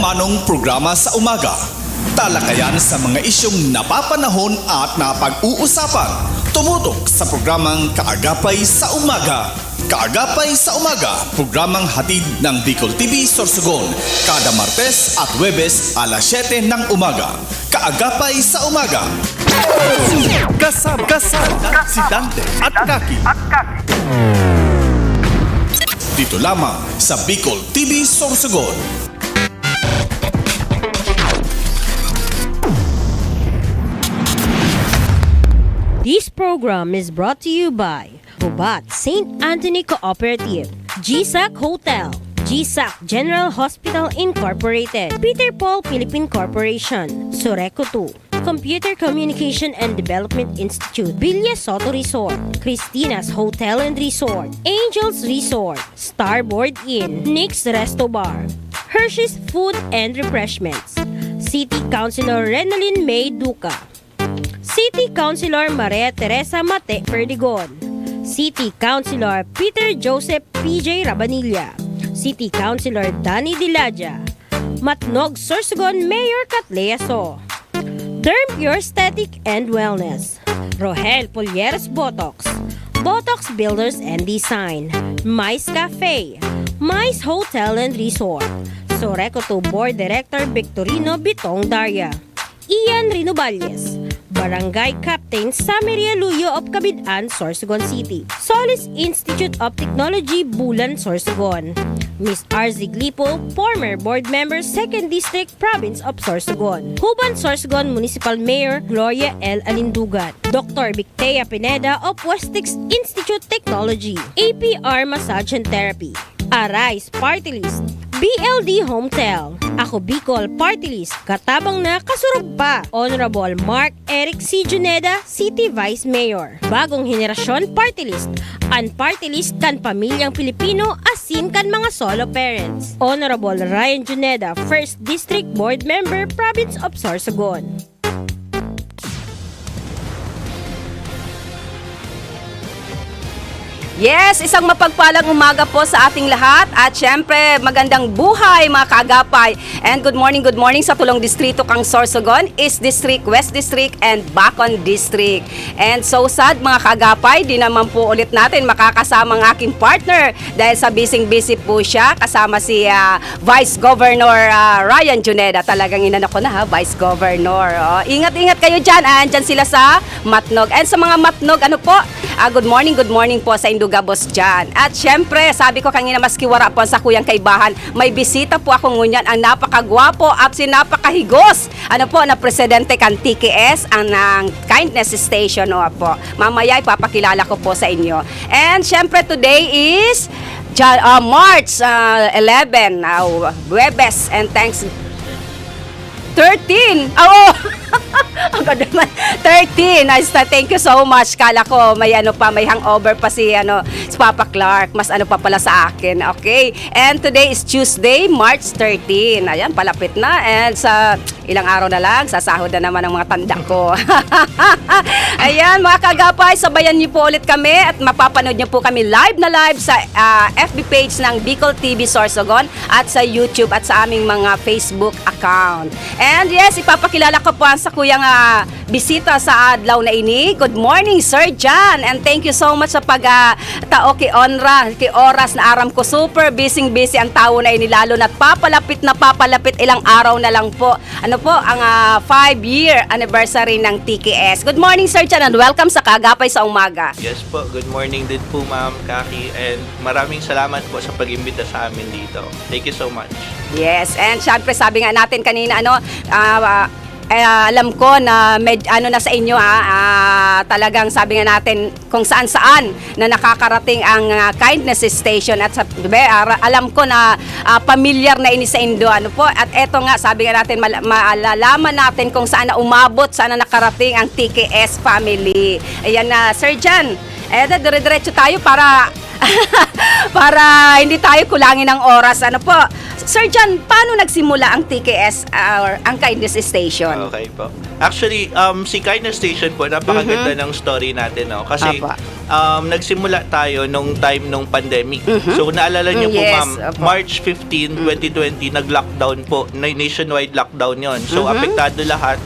Manong programa sa umaga. Talakayan sa mga isyong napapanahon at napag-uusapan. Tumutok sa programang Kaagapay sa Umaga. Kaagapay sa Umaga, programang hatid ng Bicol TV Sorsogon. Kada Martes at Huwebes alas 7 ng umaga. Kaagapay sa Umaga. Kasama si Dante at Kaki. Dito lamang sa Bicol TV Sorsogon. This program is brought to you by Bubat St. Anthony Cooperative, GSAC Hotel, GSAC General Hospital Incorporated, Peter Paul Philippine Corporation, Soreco 2, Computer Communication and Development Institute, Villa Soto Resort, Christina's Hotel and Resort, Angels Resort, Starboard Inn, Nick's Resto Bar, Hershey's Food and Refreshments, City Councilor Renalyn May Duca, City Councilor Maria Teresa Mate Perdigon, City Councilor Peter Joseph PJ Rabanilla, City Councilor Danny Dilaja, Matnog Sorsogon Mayor Catlea So, Derm Pure Aesthetic and Wellness, Rohel Polieres Botox, Botox Builders and Design, Mais Cafe, Mais Hotel and Resort, Soreco 2 Board Director Victorino Bitong Daria, Ian Rinoballes, Barangay Captain Samaria Luyo of Cabidan, Sorsogon City, Solis Institute of Technology, Bulan, Sorsogon, Miss RZ Glipo, former board member, 2nd District, Province of Sorsogon, Huban, Sorsogon Municipal Mayor, Gloria L. Alindugan, Dr. Victea Pineda of Westix Institute Technology, APR Massage and Therapy, Arise Party List, BLD Hometel, Ako Bicol Party List, katabang na kasurog pa, Honorable Mark Eric C. Juneda, City Vice Mayor, Bagong Henerasyon Party List, ang Party List kan Pamilyang Pilipino asin kan mga solo parents, Honorable Ryan Juneda, 1st District Board Member, Province of Sorsogon. Yes, isang mapagpalang umaga po sa ating lahat at syempre magandang buhay mga kaagapay. And good morning sa tulong distrito kang Sorsogon, East District, West District and Bacon District. And so sad mga kaagapay, di naman po ulit natin makakasama ang aking partner dahil sa busy po siya kasama si Vice Governor Ryan Juneda. Talagang inano ko na Vice Governor. Oh, ingat kayo dyan, andyan sila sa Matnog. And sa mga Matnog, ano po, good morning po sa Indugabos dyan. At syempre, sabi ko kanina maski wara po sa kuyang kaibahan, may bisita po ako ngunyan, ang napakagwapo at napakahigos. Ano po, na presidente kan TKS, ang Kindness Station. O po. Mamaya ipapakilala ko po sa inyo. And syempre, today is March 11, Huwebes, and thanks 13. Oh, ang ganda naman. 13. Thank you so much. Kala ko may may hangover pa si Papa Clark. Mas pa pala sa akin. Okay. And today is Tuesday, March 13. Ayan, palapit na. And sa ilang araw na lang, sasahod na naman ang mga tanda ko. Ayan, mga kagapay, sabayan niyo po ulit kami at mapapanood niyo po kami live sa FB page ng Bicol TV Sorsogon at sa YouTube at sa aming mga Facebook account. And yes, ipapakilala ko po sa kuyang bisita sa adlaw na ini. Good morning, Sir John. And thank you so much sa pag-tao kay Onra, kay Oras na aram ko. Super busy ang tao na ini, lalo na papalapit ilang araw na lang po. Ano po, ang 5-year anniversary ng TKS. Good morning, Sir John, and welcome sa Kaagapay sa Umaga. Yes po, good morning din po, Ma'am Kaki. And maraming salamat po sa pag-imbita sa amin dito. Thank you so much. Yes, and syempre sabi nga natin kanina, alam ko na na sa inyo talagang sabi nga natin kung saan na nakakarating ang Kindness Station at alam ko na pamilyar na ini sa Indo at eto nga sabi nga natin malalaman natin kung saan na umabot, saan na nakarating ang TKS family. Ayan na, Sir John, dire-diretso tayo para para hindi tayo kulangin ng oras. Po, Sir John, paano nagsimula ang TKS or ang Kindness Station? Okay po. Actually, si Kindness Station po, napakaganda ng story natin, no? Kasi Apa. nagsimula tayo nung time nung pandemic. So, naalala niyo po, Yes, ma'am, apa. March 15, 2020, nag-lockdown po. Nationwide lockdown yon. So, apektado lahat.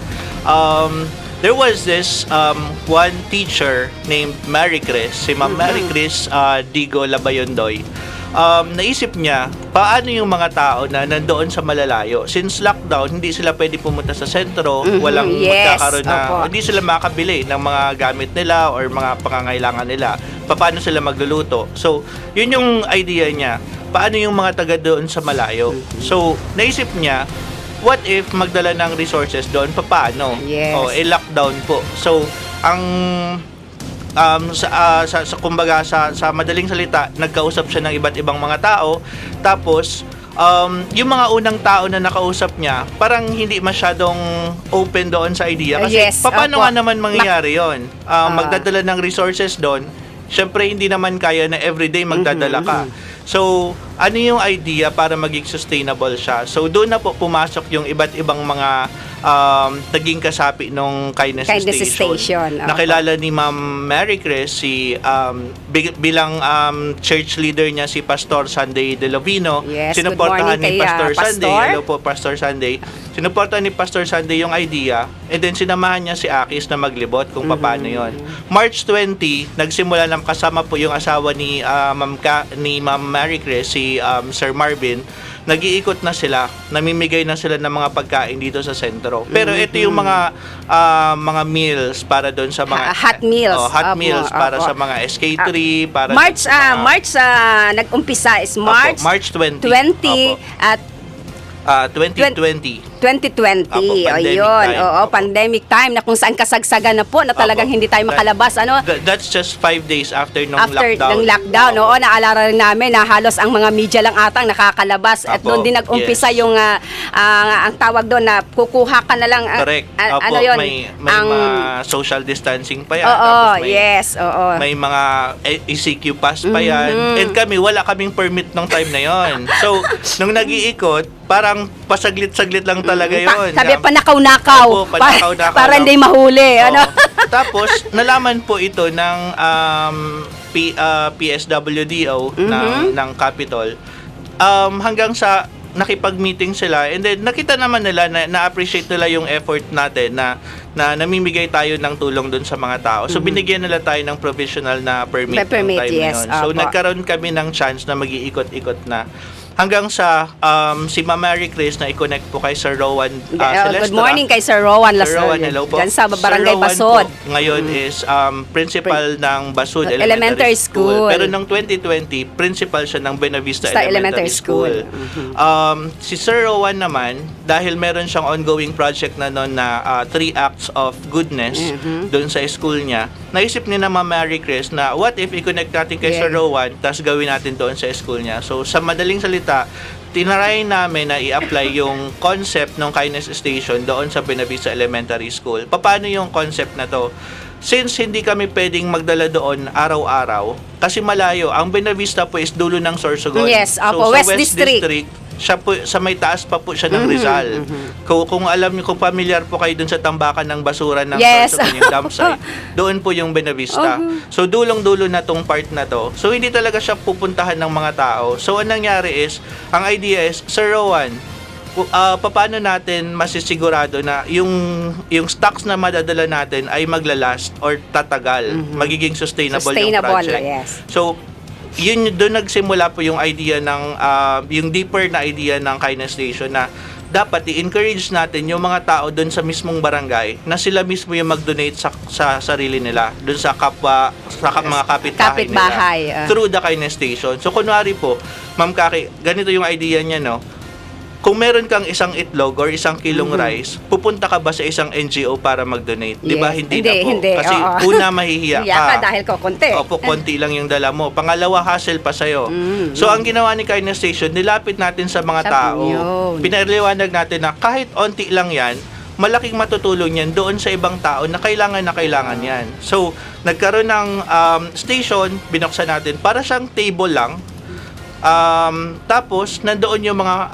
There was this one teacher named Mary Chris, si Ma'am Mary Chris Digo Labayondoy. Naisip niya, paano yung mga tao na nandoon sa malalayo? Since lockdown, hindi sila pwede pumunta sa sentro, walang Yes, magkakaroon na, opo. hindi sila makabili ng mga gamit nila or mga pangangailangan nila. Paano sila magluluto? So, yun yung idea niya. Paano yung mga taga doon sa malayo? So, naisip niya, what if magdala ng resources doon? Paano? Yes. Lockdown po. So, ang sa kumbaga sa madaling salita, nagkausap siya ng iba't ibang mga tao. Tapos yung mga unang tao na nakausap niya, parang hindi masyadong open doon sa idea kasi Yes, paano opo. nga naman mangyayari 'yon? Magdadala ng resources doon. Syempre hindi naman kaya na everyday magdadala ka. So, ano yung idea para maging sustainable siya? So, doon na po pumasok yung iba't ibang mga naging kasapi nung Kindness Station. Opo. Nakilala ni Ma'am Mary Chris si bilang church leader niya si Pastor Sunday De Lovino. Yes, good Sinuportahan morning ni kay, Pastor Sunday. Pastor. Hello po, Pastor Sunday. Sinuportahan ni Pastor Sunday yung idea and then sinamahan niya si Akis na maglibot kung paano yon. March 20, nagsimula ng kasama po yung asawa ni Ma'am Mary Chris, si Sir Marvin. Nag-iikot na sila, namimigay na sila ng mga pagkain dito sa sentro. Pero ito yung mga meals para doon sa mga Hot meals. hot Opo, meals para opo. sa mga SK3, para March, sa mga- March nag-umpisa is Opo, March, March 20. 20 Opo. at 2020. 2020. Opo, pandemic Ayun. time. Oo, Opo. pandemic time na kung saan kasagsagan na po na talagang Opo. hindi tayo makalabas. Ano? That's just 5 days after nung After lockdown. ng lockdown, oo, naalala rin namin na halos ang mga media lang atang nakakalabas at Opo, doon din nag-umpisa yes. yung ang tawag doon na kukuha ka na lang Correct. Opo, ano yun, may ang mga social distancing pa yan. oo, Tapos yes, oo. may mga ECQ pass pa yan. And kami, wala kaming permit nung time na yon. So, nung nag-iikot, parang pasaglit-saglit lang talaga yon. Sabi panakaw-nakaw. Opo, panakaw-nakaw Para lang. hindi mahuli. Oo. Ano? Tapos, nalaman po ito ng PSWDO ng Capitol. Hanggang sa nakipag-meeting sila and then nakita naman nila na-appreciate nila yung effort natin na namimigay tayo ng tulong dun sa mga tao. So binigyan nila tayo ng provisional na permit, Permit, nung time yes, na yun. So opo. nagkaroon kami ng chance na mag-iikot-ikot na hanggang sa si Ma'am Mary Chris na i-connect po kay Sir Rowan Celestra. Good morning kay Sir Rowan Sir Rowan, hello po. Diyan sa Barangay Sir Rowan Basod. po, ngayon is principal ng Basod Elementary School. Pero noong 2020, principal siya ng Buenavista Sa Elementary elementary School. school. Si Sir Rowan naman, dahil meron siyang ongoing project na noon na 3 acts of goodness doon sa school niya, naisip ni na Ma'am Mary Chris na what if i-connect natin kay Sir Yeah. Rowan tapos gawin natin doon sa school niya. So sa madaling salita, tinaray namin na i-apply yung concept ng Kindness Station doon sa Buenavista Elementary School. Paano yung concept na to? Since hindi kami pwedeng magdala doon araw-araw, kasi malayo, ang Buenavista po is dulo ng Sorsogon. Yes, sa opo, West District. siya po, sa may taas pa po siya ng Rizal. Kung alam niyo, kung familiar po kayo dun sa tambakan ng basura ng Yes. Sorsogon, yung dump site, doon po yung Buenavista. So, dulong-dulo na tong part na to. So, hindi talaga siya pupuntahan ng mga tao. So, anong nangyari is, ang idea is, Sir Rowan, paano natin masisigurado na yung stocks na madadala natin ay maglalast or tatagal, magiging sustainable yung project. Yes. So, yun doon nagsimula po yung idea ng yung deeper na idea ng Kindness Station na dapat i-encourage natin yung mga tao doon sa mismong barangay na sila mismo yung mag-donate sa sarili nila doon sa kapwa mga kapitbahay nila through the Kindness Station. So kunwari po, Ma'am Kaki, ganito yung idea niya, no? Kung meron kang isang itlog or isang kilong rice, pupunta ka ba sa isang NGO para mag-donate? Di ba? Yes. Hindi na po. Hindi, Kasi oo. una, mahihiya Hiya ka. ka dahil ko konti. Opo, konti lang yung dala mo. Pangalawa, hassle pa sa'yo. So, ang ginawa ni Kindness Station, nilapit natin sa mga Sabi tao. yun. Pinaliwanag natin na kahit onti lang yan, malaking matutulong yan doon sa ibang tao na kailangan yan. So, nagkaroon ng station, binuksan natin, para siyang table lang. Tapos, nandoon yung mga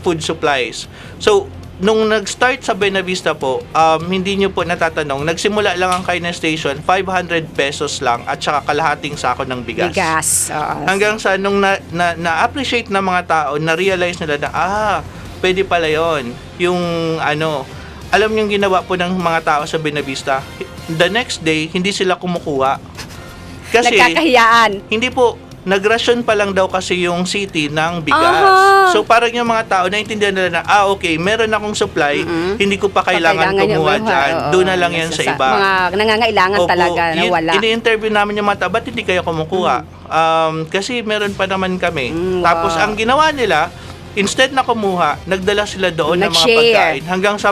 food supplies. So, nung nag-start sa Buena Vista po, hindi nyo po natatanong, nagsimula lang ang Kindness Station, 500 pesos lang at saka kalahating sako ng bigas. Bigas. Oo. Hanggang sa nung na-appreciate ng mga tao, na-realize nila na, pwede pala yon. Yung alam yung ginawa po ng mga tao sa Buena Vista, the next day, hindi sila kumukuha. Kasi, Nagkakahiyaan. hindi po, nagrasyon pa lang daw kasi yung city ng bigas. Aha. So parang yung mga tao, naintindihan nila na, okay, meron akong supply, hindi ko pa kailangan Kailangan kumuha yung- dyan. oo, Doon na lang yan sa iba. Mga nangangailangan Opo, talaga na wala. Ini-interview namin yung mga tao, ba't hindi kayo kumukuha? Kasi meron pa naman kami. Tapos wow. ang ginawa nila, instead na kumuha, nagdala sila doon ng mga Nag-share. pagkain. Hanggang sa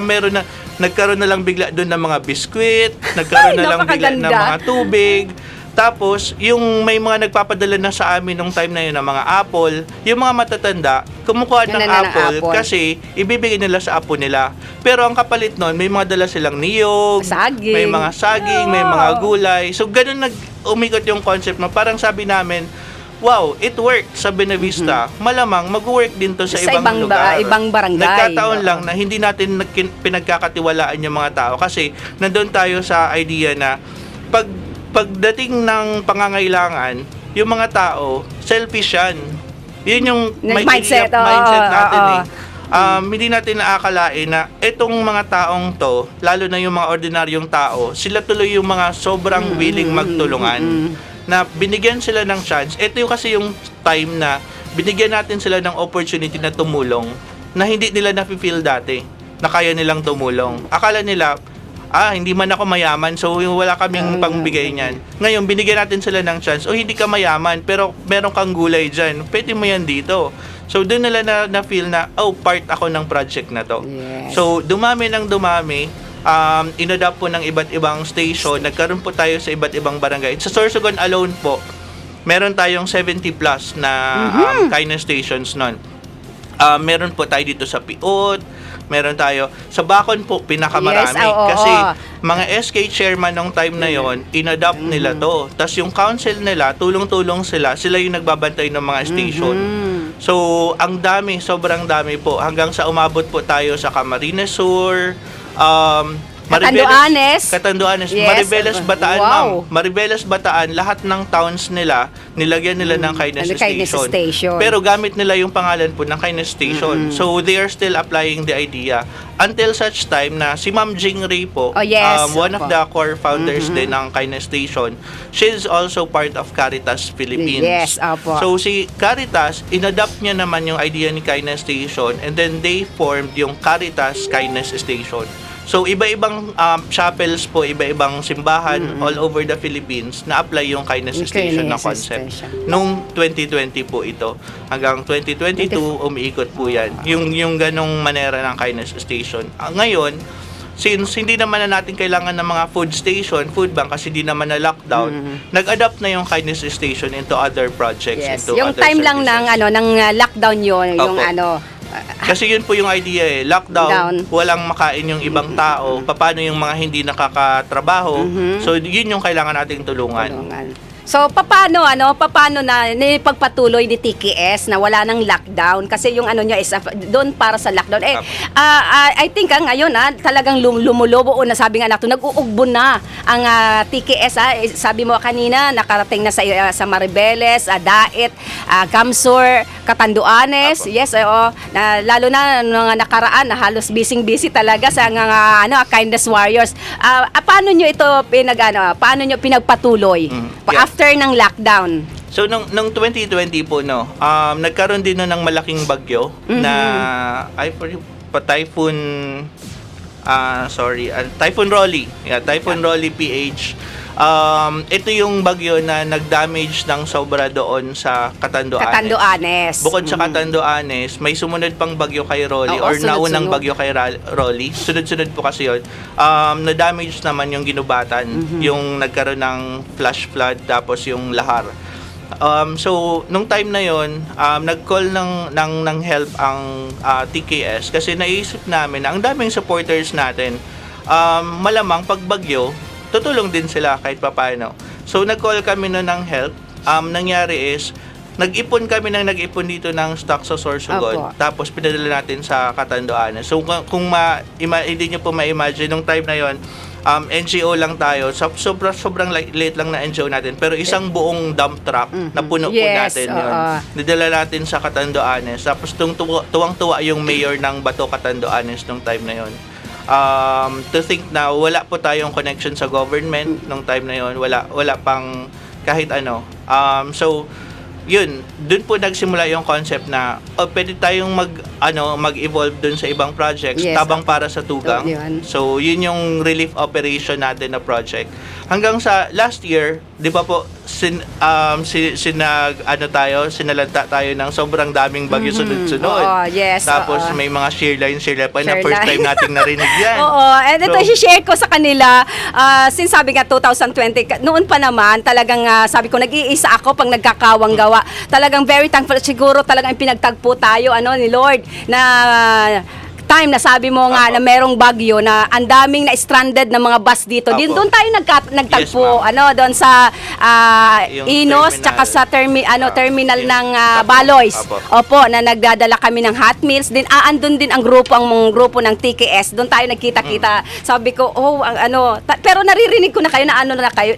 nagkaroon na lang bigla doon ng mga biskwit, nagkaroon na lang bigla ng napakaganda. mga tubig. Tapos, yung may mga nagpapadala na sa amin nung time na yun ng mga apple, yung mga matatanda, kumukuha ng Yan na ng apple apple. kasi ibibigay nila sa apo nila. Pero ang kapalit nun, may mga dala silang niyog, Saging. may mga saging, may mga gulay. So, ganun umikot yung concept na parang sabi namin, wow, it worked sa Buena Vista. Malamang mag-work din to sa ibang lugar. ibang barangay. Nagkataon Oo. lang na hindi natin pinagkakatiwalaan yung mga tao kasi nandun tayo sa idea na pagdating ng pangangailangan, yung mga tao, selfish yan. Yun yung Mindset, mindset natin oo. Hindi natin naakalain na itong mga taong to, lalo na yung mga ordinaryong tao, sila tuloy yung mga sobrang willing magtulungan. Na binigyan sila ng chance. Ito yung kasi yung time na binigyan natin sila ng opportunity na tumulong na hindi nila nafe-feel dati na kaya nilang tumulong. Akala nila, hindi man ako mayaman, so wala kaming pangbigay niyan. Ngayon, binigyan natin sila ng chance, hindi ka mayaman, pero meron kang gulay dyan, pwede mo yan dito. So, doon nila na-feel na, part ako ng project na to. Yes. So, dumami ng dumami, inadapt po ng iba't ibang station, nagkaroon po tayo sa iba't ibang barangay. Sa Sorsogon alone po, meron tayong 70 plus na kindness stations nun. Meron po tayo dito sa Piot, meron tayo sa Bacon po pinakamarami Yes, oo, kasi oo. mga SK chairman nung time na yon inadopt nila to. Tapos yung council nila, tulong-tulong sila yung nagbabantay ng mga station. So, ang dami, sobrang dami po. Hanggang sa umabot po tayo sa Camarines Sur, Catanduanes, Yes. Maribeles, Bataan, Wow. ma'am. Maribeles, Bataan, lahat ng towns nila, nilagyan nila ng kindness Ano, kindness station. station. Pero gamit nila yung pangalan po ng kindness station. So, they are still applying the idea. Until such time na si Ma'am Jing Ray po, Oh, yes. one of Opo. the core founders din ng kindness station, she's also part of Caritas Philippines. Yes, opo. So, si Caritas, inadapt niya naman yung idea ni kindness station and then they formed yung Caritas Kindness Station. So, iba-ibang chapels po, iba-ibang simbahan all over the Philippines na apply yung kindness Yung station na kindness concept. station. Noong 2020 po ito. Hanggang 2022, umiikot po yan. Yung ganong manera ng kindness station. Ngayon, since hindi naman na natin kailangan ng mga food station, food bank, kasi hindi naman na lockdown, nag-adapt na yung kindness station into other projects, Yes. into Yung other time lang services. ng lockdown yon, yung Opo. Kasi yun po yung idea lockdown, walang makain yung ibang tao, paano yung mga hindi nakakatrabaho, so yun yung kailangan nating tulungan. So, paano na pagpatuloy ni TKS na wala nang lockdown? Kasi yung niya is doon para sa lockdown. I think ngayon talagang lumulobo o nasabi nga nato, nag-uugbo na ang TKS. Sabi mo kanina, nakarating na sa Maribeles, Daet, Kamsur, Catanduanes. Apo. Yes, lalo na nung nakaraan, halos busy talaga sa kindness warriors. Paano nyo ito paano nyo pinagpatuloy? Yeah. After ng lockdown. So nung 2020 po nagkaroon din ng malaking bagyo na Typhoon Typhoon Rolly. Yeah, Typhoon Rolly PH. Ito yung bagyo na nag-damage ng sobra doon sa Catanduanes. Bukod sa Catanduanes, may sumunod pang bagyo kay Rolly Oo, or sunod-sunod. naunang bagyo kay Rolly. Sunod-sunod po kasi yun. Na-damage naman yung Ginubatan, yung nagkaroon ng flash flood, tapos yung Lahar. So, nung time na yon, nag-call ng help ang TKS kasi naisip namin na ang daming supporters natin. Malamang pag bagyo, tutulong din sila kahit papaano. So, nag-call kami ng help. Nangyari is, nag-ipon kami dito ng stock sa Sorsogon. Opo. Tapos pinadala natin sa Catanduanes. So kung hindi nyo po ma-imagine nung time na yon, NGO lang tayo. Sobrang late lang na NGO natin. Pero isang buong dump truck na puno po Yes, natin yun. oo. Nidala natin sa Catanduanes. Tapos tuwang-tuwa yung mayor ng Bato Catanduanes nung time na yon. To think na wala po tayong connection sa government nung time na yon. Wala pang kahit ano. So yun, dun po nagsimula yung concept na pwede tayong mag-evolve dun sa ibang projects, Yes. tabang para sa tugang. Yun. So, yun yung relief operation natin na project. Hanggang sa last year, di ba po, sinalanta tayo ng sobrang daming bagyo sunod-sunod. Oo, yes, Tapos oo. may mga share line pa na Share first line. time nating narinig yan. Oo, and ito So, i-share ko sa kanila, since sabi nga 2020, noon pa naman, talagang sabi ko, nag-iisa ako pag nagkakawang gawa. Talagang very thankful, siguro talagang pinagtagpo tayo, ni Lord, na time na sabi mo nga Apo. na merong bagyo na ang daming na stranded na mga bus dito. Apo. Doon tayo nagtagpo, Yes, doon sa Yung Inos, terminal. tsaka sa terminal Yung ng Apo. Baloys. Apo. Opo, na nagdadala kami ng hot meals. Din andun din ang grupo ng TKS. Doon tayo nagkita-kita. Sabi ko, pero naririnig ko na kayo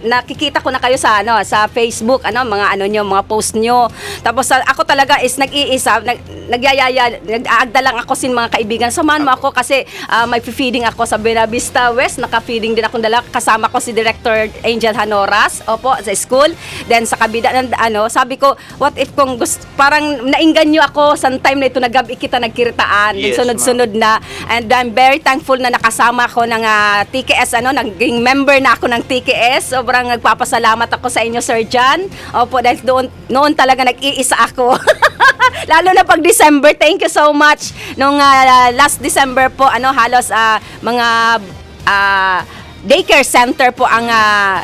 nakikita ko na kayo sa sa Facebook, mga post nyo. Tapos ako talaga is nag-iisa, nag-aagda lang ako sin mga kaibigan. Samahan mo ako kasi may feeding ako sa Buena Vista West. Naka-feeding din akong dala. Kasama ko si Director Angel Hanoras, sa school. Then sa kabida, sabi ko, what if kung parang naingganyo ako sa time na ito, nagabi kita nagkiritaan. Yes, Sunod-sunod na. And I'm very thankful na nakasama ko ng TKS, naging member na ako ng TKS. Sobrang nagpapasalamat ako sa inyo, Sir John. Opo, dahil noon talaga nag-iisa ako. Lalo na pag December, thank you so much. Nung last December po, halos mga daycare center po ang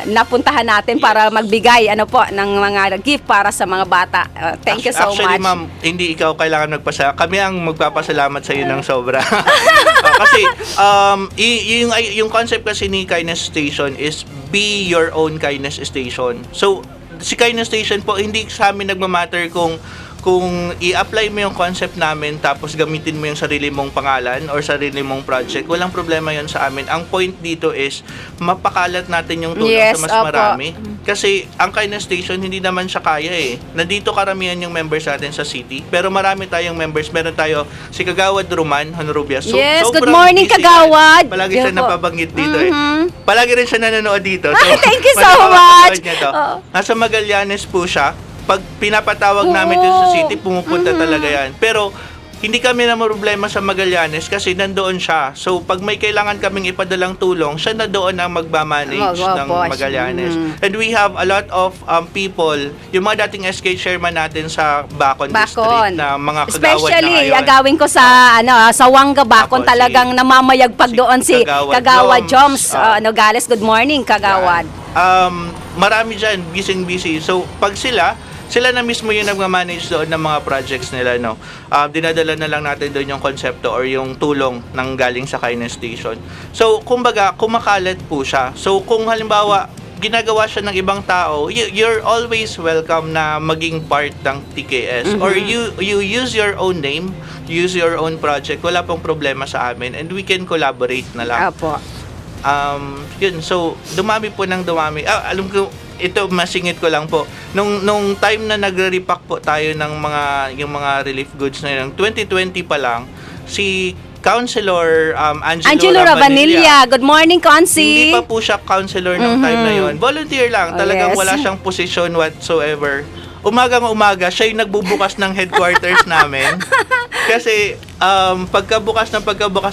napuntahan natin para magbigay ng mga gift para sa mga bata. Thank you so Actually, much. ma'am, hindi ikaw kailangan magpasalamat. Kami ang magpapasalamat sa iyo ng sobra. Kasi yung concept kasi ni Kindness Station is be your own kindness station. So, si Kindness Station po, hindi sa amin nagmamatter kung i-apply mo yung concept namin tapos gamitin mo yung sarili mong pangalan or sarili mong project, walang problema yon sa amin. Ang point dito is mapakalat natin yung tulong Yes, sa mas opo. marami. Kasi ang Kindness Station, hindi naman siya kaya eh. Nandito karamihan yung members natin sa city, pero marami tayong members. Meron tayo si Kagawad Roman Honrubia. Yes, good sobrang morning, busy Kagawad. yan. Palagi siya Yan po. napabanggit dito eh. Palagi rin siya nanonood dito. Ay, thank you so mapapanood much. niya to. Oo. Nasa Magallanes po siya. Pag pinapatawag namin dito sa city, pumupunta talaga yan. Pero hindi kami na problema sa Magallanes kasi nandoon siya. So, pag may kailangan kaming ipadalang tulong, siya na doon ang magmamanage ng po. Magallanes. And we have a lot of people, yung mga dating SK chairman natin sa Bacon District na mga kagawad Especially, na ngayon. agawin ko sa Wanga Bacon, Ako, talagang namamayagpag doon si Kagawad Joms. Joms. Nogales, good morning, Kagawad. Marami dyan, busy. So, pag sila na mismo yung nagmamanage doon ng mga projects nila, no? Dinadala na lang natin doon yung konsepto or yung tulong ng galing sa Kindness Station. So, kumbaga, kumakalat po siya. So, kung halimbawa, ginagawa siya ng ibang tao, you're always welcome na maging part ng TKS. Or you use your own name, use your own project, wala pong problema sa amin. And we can collaborate na lang. Apo. Yun, so dumami po ng dumami. Alam ko, ito masingit ko lang po. Nung time na nagre-repack po tayo ng yung mga relief goods na yun, 2020 pa lang, si Councilor Angelo Rabanilla. Good morning, Consi. hindi pa po siya councilor ng time na yun. Volunteer lang. Talagang yes. wala siyang position whatsoever. Umagang-umaga, siya yung nagbubukas ng headquarters namin. Kasi pagkabukas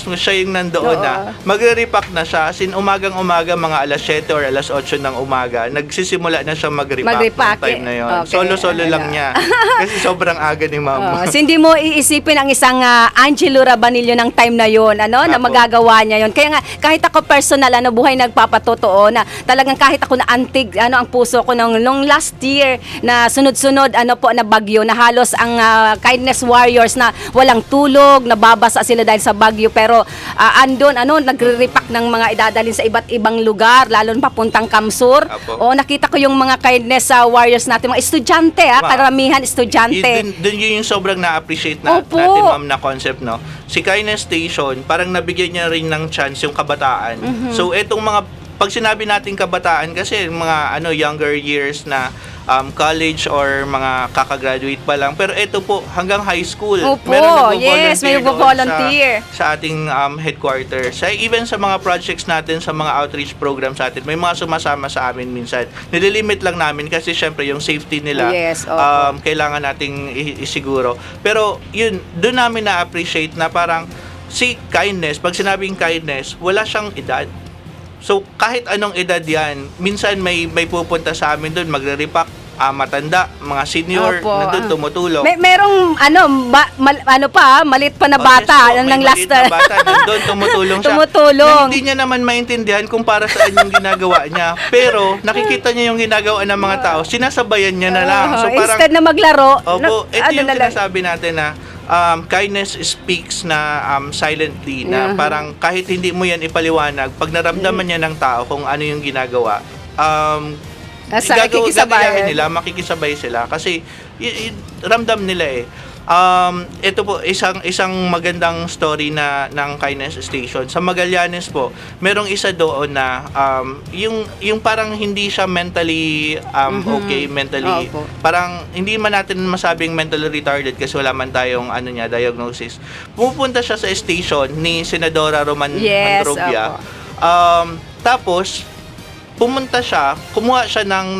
mo, siya yung nandoon na. Magre-repack na siya. As in, umagang-umaga, mga alas 7 or alas 8 ng umaga, nagsisimula na siya mag-repack ng time na yun. Okay. Solo-solo lang niya. Kasi sobrang aga ni mama. So, hindi mo iisipin ang isang Angelo Rabanillo ng time na yon, na Apo. magagawa niya yon. Kaya nga, kahit ako personal, buhay nagpapatotoo na talagang kahit ako na antig, ang puso ko nung last year na sunod-sunod, na bagyo na halos ang Kindness Warriors na walang tulog, nalulubog, nababasa sila dahil sa bagyo, pero andun, nagre-repack ng mga idadalhin sa iba't ibang lugar, lalo na papuntang Kamsur. Apo. O, nakita ko yung mga kindness warriors natin, mga estudyante, Wow. karamihan estudyante. Dun yun yung sobrang na-appreciate Opo. natin, ma'am, na concept, no? Si Kindness Station, parang nabigyan niya rin ng chance yung kabataan. So, etong mga, pag sinabi natin kabataan, kasi mga younger years na college or mga kakagraduate pa lang. Pero ito po, hanggang high school. Opo, Meron yes, may nagvo-volunteer doon nagvo-volunteer. sa ating headquarters. Even sa mga projects natin, sa mga outreach programs natin, may mga sumasama sa amin minsan. Nililimit lang namin kasi syempre yung safety nila, Yes, opo. kailangan nating isiguro. Pero yun, doon namin na-appreciate na parang si kindness, pag sinabing kindness, wala siyang edad. So, kahit anong edad yan, minsan may pupunta sa amin doon, magre-repack, matanda, mga senior, Opo, na doon tumutulong. Merong malit pa na Oh, bata, yes po, ng may last maliit na bata, nandun, tumutulong siya. Tumutulong. Na hindi niya naman maintindihan kung para saan yung ginagawa niya. Pero, nakikita niya yung ginagawa ng mga tao, sinasabayan niya na lang. So, parang, instead na maglaro, opo, ito yung na lang. sinasabi natin na kindness speaks na silently, na parang kahit hindi mo yan ipaliwanag, pag naramdaman niya ng tao kung ano yung ginagawa, Kikisabayan. gagayahin nila, makikisabay sila kasi ramdam nila eh. Ito po isang magandang story na ng Kindness Station sa Magallanes po. Merong isa doon na yung parang hindi siya mentally okay, mentally Opo. parang hindi man natin masabing mentally retarded kasi wala man tayong diagnosis. Pumupunta siya sa station ni Senadora Yes, Mandrobia. opo. Tapos pumunta siya,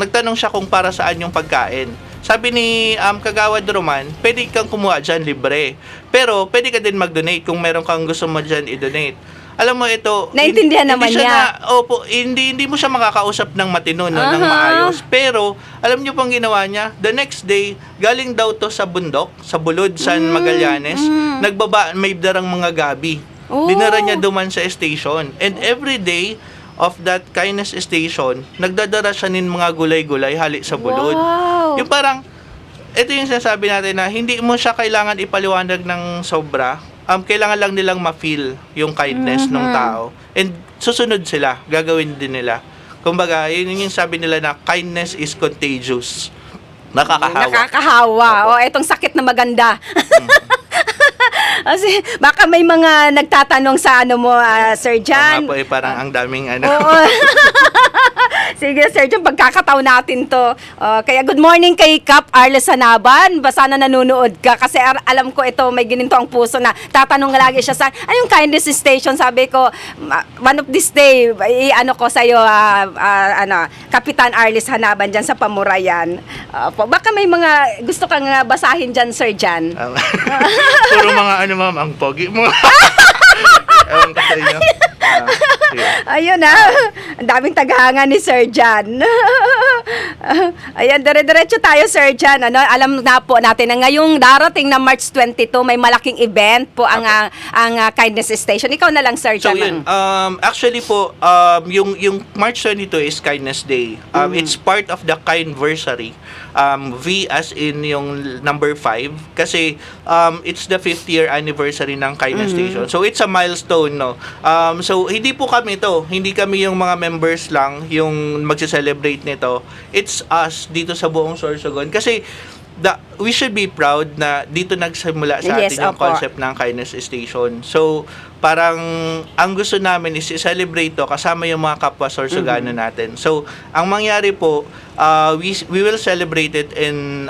nagtanong siya kung para saan yung pagkain. Sabi ni Kagawad Roman, pwede kang kumuha dyan libre. Pero pwede ka din mag-donate kung meron kang gusto mo dyan i-donate. Alam mo ito, Naintindihan naman niya. Hindi mo siya makakausap ng matino, no, ng maayos. Pero alam niyo pang ginawa niya, the next day, galing daw to sa bundok, sa Bulod, San Magallanes, may darang mga gabi. Oh. Dinara niya duman sa station. And every day of that Kindness Station, nagdadara siya ng mga gulay-gulay hali sa Bulod. Wow. Yung parang, ito yung sinasabi natin na hindi mo siya kailangan ipaliwanag ng sobra. Kailangan lang nilang ma-feel yung kindness ng tao. And susunod sila, gagawin din nila. Kumbaga, yun yung sabi nila na kindness is contagious. Nakakahawa. Etong sakit na maganda. Kasi baka may mga nagtatanong sa Sir Jan. Po, parang ang daming Oo. Sige, Sir Jan, pagkakataon natin to. Kaya good morning kay Cap Arles Hanaban. Sana nanonood ka kasi alam ko ito may gininto ang puso na tatanong lagi siya sa yung Kindness Station. Sabi ko, one of this day, ko sa'yo, Kapitan Arles Hanaban dyan sa Pamurayan. Baka may mga gusto kang basahin dyan, Sir Jan. Puro mga ma'am, ang pogi mo. Ewan ko sa inyo. Ayun ang daming tagahanga ni Sir Jan. Ayan, dire-diretso tayo, Sir Jan. Alam na po natin na ngayong darating na March 22, may malaking event po ang Kindness Station. Ikaw na lang, Sir So Jan. yun, actually po, yung March 22 is Kindness Day. It's part of the Kindversary. V as in yung number 5 kasi it's the 5th year anniversary ng Kindness Station. So it's a milestone, no. So hindi po kami hindi kami yung mga members lang yung magse-celebrate nito. It's us dito sa buong Sorsogon kasi we should be proud na dito nagsimula sa Yes, atin yung opo. concept ng Kindness Station. So, parang ang gusto namin is i-celebrate to kasama yung mga kapwa Sorsogano natin. So, ang mangyari po, we will celebrate it in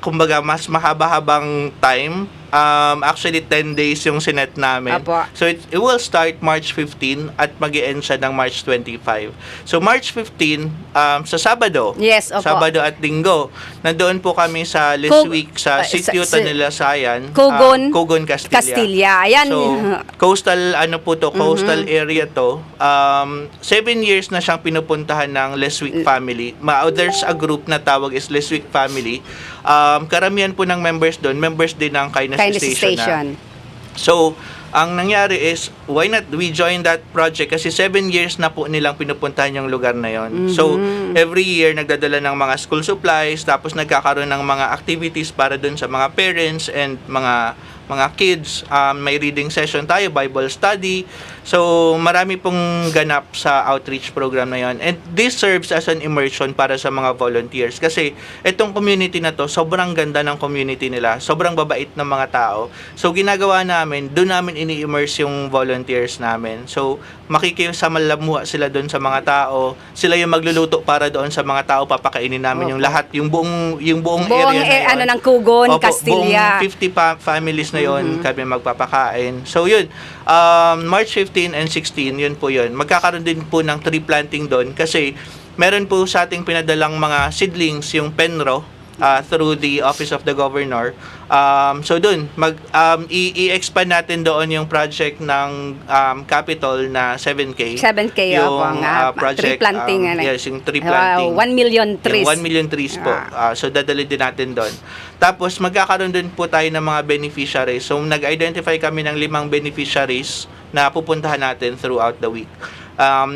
kumbaga mas mahaba-habang time. Actually 10 days yung sinet namin. Apo. So it will start March 15 at mag-e-end siya ng March 25. So March 15 sa Sabado. Yes, opo. Sabado at Linggo. Nandoon po kami sa Liswick sa Sitio Tanilasayan. Cogon, Castilla. Ayan. So, coastal coastal area to. 7 years na siyang pinupuntahan ng Leswick family. There's a group na tawag is Leswick family. Karamihan po ng members doon, members din ng Kindness Station. So, ang nangyari is, why not we join that project? Kasi 7 years na po nilang pinupuntahan yung lugar na yon. So, every year, nagdadala ng mga school supplies, tapos nagkakaroon ng mga activities para dun sa mga parents and mga mga kids. May reading session tayo, Bible study. So, marami pong ganap sa outreach program na yon. And this serves as an immersion para sa mga volunteers. Kasi itong community na to, sobrang ganda ng community nila. Sobrang babait ng mga tao. So, ginagawa namin, doon namin ini-immerse yung volunteers namin. So, makikisalamuha sila doon sa mga tao. Sila yung magluluto para doon sa mga tao. Papakainin namin yung lahat. Yung buong area na yun. Ng Kugon, Opo, Castilla. buong 50 families na yon kami magpapakain. So, yun. March 15 and 16, yun po yun. Magkakaroon din po ng tree planting doon kasi meron po sa ating pinadalang mga seedlings, yung Penro, through the Office of the Governor. So doon, i-expand natin doon yung project ng Capitol na 7K. 7K yung tree planting. Yes, yung tree planting. 1 million trees. Yung 1 million trees po. So dadali din natin doon. Tapos magkakaroon din po tayo ng mga beneficiaries. So nag-identify kami ng 5 beneficiaries na pupuntahan natin throughout the week.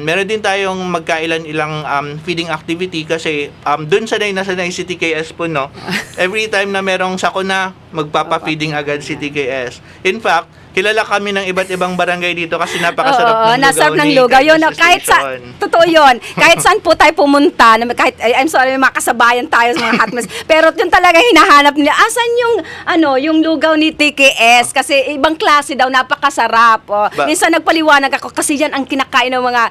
Meron din tayong magkailan-ilang feeding activity kasi dun sanay si TKS po, no? Every time na merong sakuna, magpapa-feeding agad si TKS. In fact, kilala kami ng iba't ibang barangay dito kasi napakasarap ng lugaw nasarap ng ni lugaw. Yun, Kindness kahit sa, Station. totoo yun. Kahit saan po tayo pumunta, kahit, I'm sorry, makasabayan tayo sa mga hotmess. Pero yun talaga hinahanap nila. Asan yung lugaw ni TKS? Kasi ibang klase daw, napakasarap. Minsan nagpaliwanag ako kasi yan ang kinakain ng mga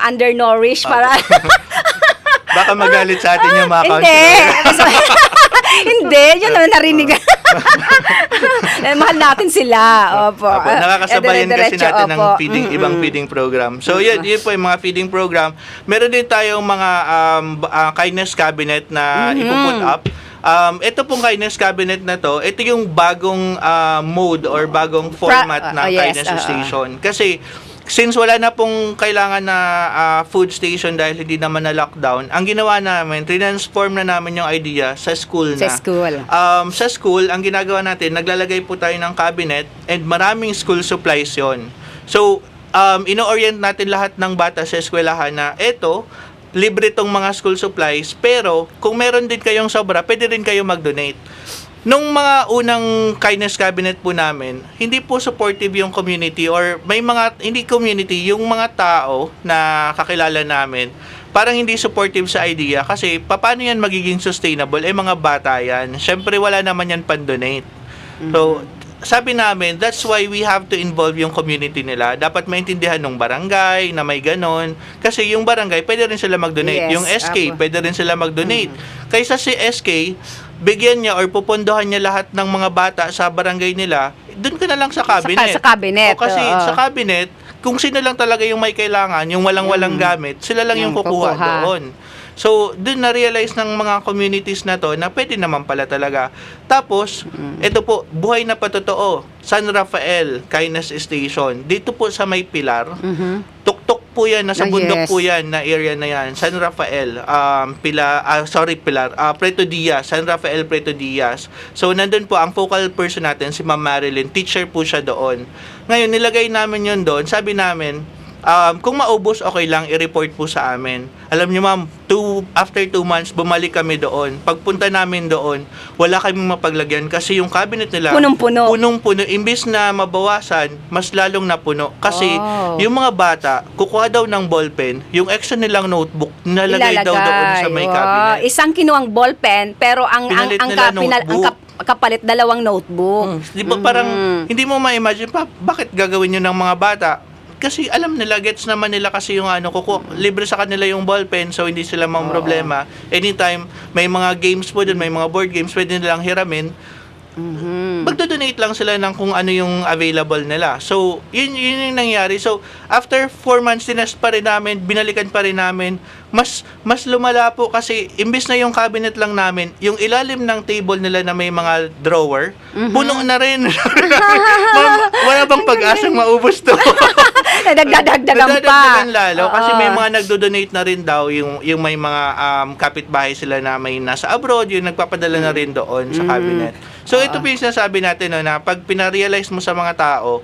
undernourished. Para Baka magalit sa atin yung mga hindi. Hindi, yun naman narinig. Mahal natin sila. Opo. Nakakasabayan kasi natin ng opo. ibang feeding program. So yun po yung mga feeding program. Meron din tayong mga kindness cabinet na ipuput up. Ito pong kindness cabinet na to, ito yung bagong mode or bagong format ng kindness station. Kasi since wala na pong kailangan na food station dahil hindi naman na lockdown, ang ginawa namin, transform na namin yung idea sa school na. Sa school. Sa school, ang ginagawa natin, naglalagay po tayo ng cabinet and maraming school supplies yon. So, ino-orient natin lahat ng bata sa eskwelahan na eto, libre tong mga school supplies, pero kung meron din kayong sobra, pwede rin kayo mag-donate. Nung mga unang kindness cabinet po namin, hindi po supportive yung community or may mga, hindi community, yung mga tao na kakilala namin, parang hindi supportive sa idea kasi paano yan magiging sustainable? Mga bata yan. Siyempre wala naman yan pan-donate. So, sabi namin, that's why we have to involve yung community nila. Dapat maintindihan ng barangay na may ganon. Kasi yung barangay, pwede rin sila mag-donate. Yes, Yung SK, pwede rin sila mag-donate. Kaysa si SK, bigyan niya or pupondohan niya lahat ng mga bata sa barangay nila, doon ka na lang sa cabinet. Sa cabinet. O kasi sa cabinet, kung sino lang talaga yung may kailangan, yung walang-walang gamit, sila lang yung kukuha doon. So, doon na-realize ng mga communities na to na pwede naman pala talaga. Tapos, ito po, buhay na patotoo. San Rafael Kindness Station. Dito po sa may Pilar. Tuktok po yan, nasa bundok po yan na area na yan. San Rafael, Pilar, Preto Diaz, San Rafael Preto Diaz. So, nandun po ang focal person natin, si Ma'am Marilyn. Teacher po siya doon. Ngayon, nilagay namin yun doon. Sabi namin, kung maubos, okay lang, i-report po sa amin. Alam niyo ma'am, after 2 months, bumalik kami doon. Pagpunta namin doon, wala kaming mapaglagyan kasi yung cabinet nila, punong-puno. Punong-puno. Imbis na mabawasan, mas lalong napuno. Kasi yung mga bata, kukuha daw ng ballpen, yung extra nilang notebook, nilalagay daw doon sa may cabinet. Isang kinuwang ballpen, pero ang kapalit 2 notebook. Di ba parang, hindi mo ma-imagine pa, bakit gagawin yun ng mga bata? Kasi alam nila, gets naman nila kasi yung libre sa kanila yung ballpen, so hindi sila problema. Anytime, may mga games po dun, may mga board games, pwede nilang hiramin. Magdo-donate lang sila ng kung ano yung available nila. So, yun yung nangyari. So, after 4 months, tinest pa rin namin, binalikan pa rin namin, mas lumala po kasi imbis na yung cabinet lang namin, yung ilalim ng table nila na may mga drawer, puno na rin. Wala bang pag-asang maubos to? Nagdadagdagan pa. Nagdadagdagan lalo kasi may mga nagdo-donate na rin daw yung may mga kapitbahay sila na may nasa abroad, yung nagpapadala na rin doon sa cabinet. So ito po yung sinasabi natin na pag pina-realize mo sa mga tao,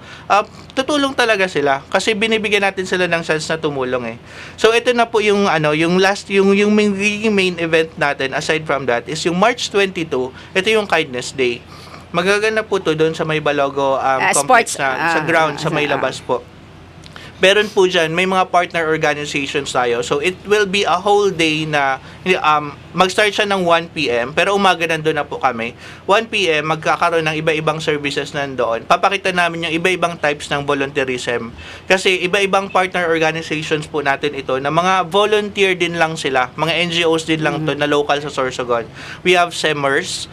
tutulong talaga sila kasi binibigyan natin sila ng chance na tumulong eh. So ito na po yung yung last yung main event natin aside from that is yung March 22, ito yung Kindness Day. Magaganap po to doon sa may Balogo complex Sports, na, sa ground, sa may labas po. Meron po dyan, may mga partner organizations tayo. So, it will be a whole day na mag-start siya ng 1 p.m. Pero umaga nandun na po kami. 1 p.m. magkakaroon ng iba-ibang services nandoon. Papakita namin yung iba-ibang types ng volunteerism. Kasi iba-ibang partner organizations po natin ito na mga volunteer din lang sila. Mga NGOs din lang to na local sa Sorsogon. We have SEMERS.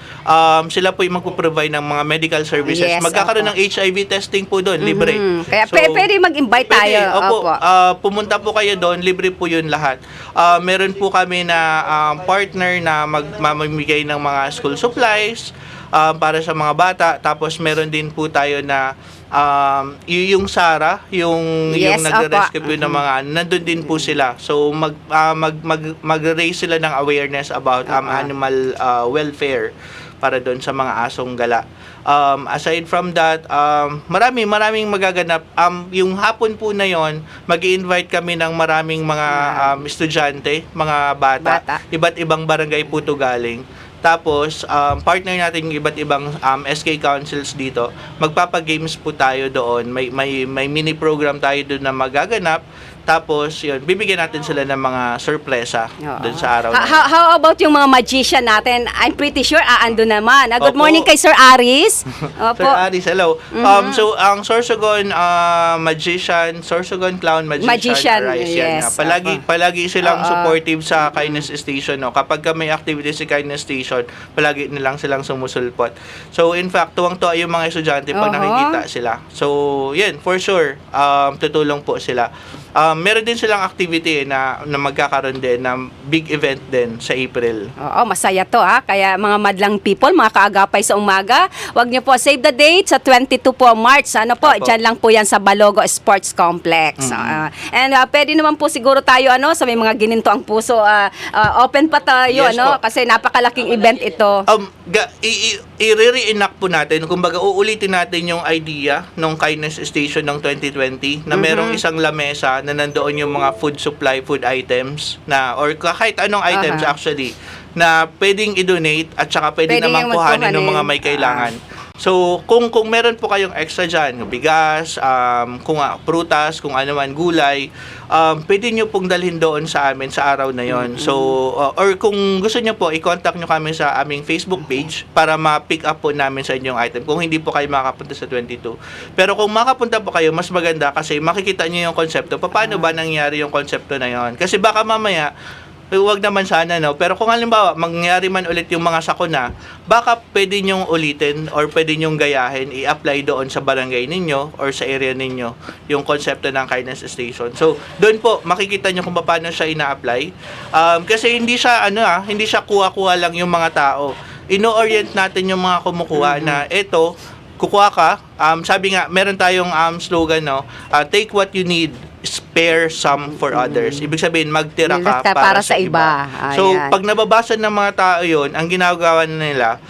Sila po yung magpo-provide ng mga medical services. Yes, Magkakaroon ng HIV testing po doon, libre. Kaya So, pwede mag-invite tayo. Opo, pumunta po kayo doon, libre po yun lahat. Meron po kami na partner na mamimigay ng mga school supplies para sa mga bata. Tapos meron din po tayo na yung Sara, yung Yes, nagre-rescue po ng mga nandun din po sila. So mag-raise sila ng awareness about animal welfare para doon sa mga asong gala. Aside from that, maraming magaganap. Yung hapon po na yon, mag-i-invite kami ng maraming mga estudyante, mga bata. Iba't ibang barangay po to galing. Tapos, partner natin yung iba't ibang SK councils dito. Magpapa-games po tayo doon. May mini program tayo doon na magaganap. Tapos, yun, bibigyan natin sila ng mga sorpresa doon sa araw na yun. How about yung mga magician natin? I'm pretty sure aando naman. Good Opo. morning kay Sir Aris. Sir Aris, hello. So, ang Sorsogon magician, Sorsogon clown magician, Arise, yan yes. nga. Palagi silang supportive sa Kindness Station. No? Kapag may activities sa Kindness Station, palagi nilang silang sumusulpot. So, in fact, tuwang-tuwa yung mga estudyante pag nakikita sila. So, yun, for sure, tutulong po sila. Meron din silang activity na magkakaroon din na big event din sa April. Oo, masaya to Kaya mga madlang people, mga kaagapay sa umaga, wag niyo po save the date sa 22 po March. Ano po, Opo. dyan lang po yan sa Balogo Sports Complex. And pwede naman po siguro tayo sa may mga gininto ang puso. Open pa tayo Yes po. kasi napakalaking event ito. I-re-reenact po natin, kumbaga uulitin natin yung idea ng Kindness Station ng 2020 na merong isang lamesa na nandoon yung mga food supply, food items na or kahit anong items actually na pwedeng i-donate at saka pwede Pwede namang yung kuhanin ng magkuhanin. mga may kailangan. So, kung meron po kayong extra dyan, bigas, prutas, kung ano man, gulay, pwede nyo pong dalhin doon sa amin sa araw na yon. So, or kung gusto nyo po, i-contact nyo kami sa aming Facebook page para ma-pick up po namin sa inyong item kung hindi po kayo makapunta sa 22. Pero kung makapunta po kayo, mas maganda kasi makikita nyo yung konsepto. Paano ba nangyari yung konsepto na yon? Kasi baka mamaya, huwag naman sana, no? Pero kung halimbawa, mangyari man ulit yung mga sakuna, baka pwede nyong ulitin or pwede nyong gayahin, i-apply doon sa barangay ninyo or sa area ninyo yung konsepto ng Kindness Station. So, doon po, makikita nyo kung paano siya ina-apply. Kasi hindi siya, hindi siya kuha-kuha lang yung mga tao. Ino-orient natin yung mga kumukuha na eto, kukuha ka, sabi nga, meron tayong slogan, no? Take what you need, spare some for others. Ibig sabihin, magtira ka para sa iba. So, Ayan. pag nababasa ng mga tao yon, ang ginagawa nila,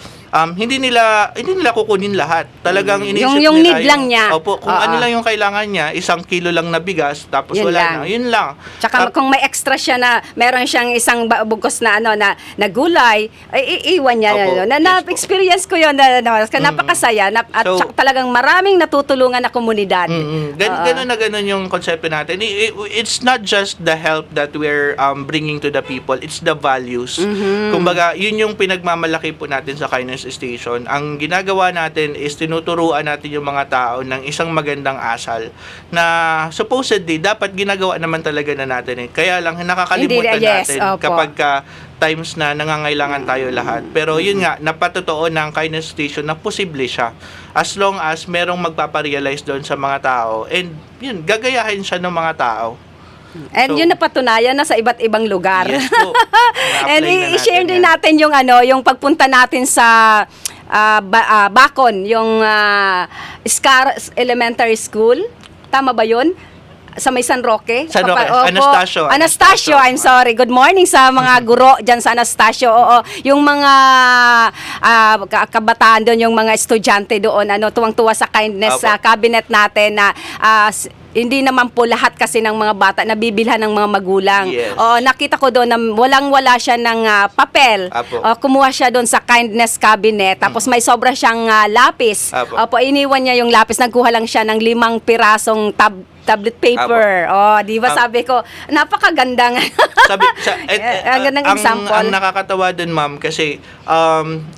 hindi nila kukunin lahat. Talagang inisip Yung nila need lang niya. Opo, kung ano lang yung kailangan niya, 1 kilo lang na bigas, tapos Yun wala lang. na. Yun lang. Tsaka kung may extra siya na meron siyang isang bugos na na gulay, ay iiwan niya Opo, na yes po. experience ko 'yon napakasaya at So, tsaka talagang maraming natutulungan na komunidad. Ganun yung konsepto natin. It's not just the help that we're bringing to the people, it's the values. Kumbaga, yun yung pinagmamalaki po natin sa Kindness Station. Ang ginagawa natin is tinuturuan natin yung mga tao ng isang magandang asal na supposedly dapat ginagawa naman talaga na natin. Kaya lang nakakalimutan Hindi, yes, natin opo. kapag times na nangangailangan tayo lahat. Pero yun nga, napatotoo ng Kindness Station na posible siya. As long as merong magpaparealize doon sa mga tao and yun, gagayahin siya ng mga tao. And So, yun napatunayan na sa iba't ibang lugar. Yes po. And Na-apply na i-share natin din yan. natin yung yung pagpunta natin sa Bacon, yung Scar Elementary School. Tama ba yun? sa may San Roque. San Roque, Opo. Anastasio. Anastasio, I'm sorry. Good morning sa mga guro dyan sa Anastasio. Oo, yung mga kabataan doon, yung mga estudyante doon, tuwang-tuwa sa kindness Opo. cabinet natin na hindi naman po lahat kasi ng mga bata nabibilhan ng mga magulang. Yes. Nakita ko doon na walang-wala siya ng papel. Apo. Kumuha siya doon sa kindness cabinet. Tapos may sobra siyang lapis. Apo. Iniwan niya yung lapis. Nagkuha lang siya ng 5 pirasong tablet paper. Di ba sabi ko, napakaganda nga. Ang gandang example. Ang nakakatawa dun, ma'am, kasi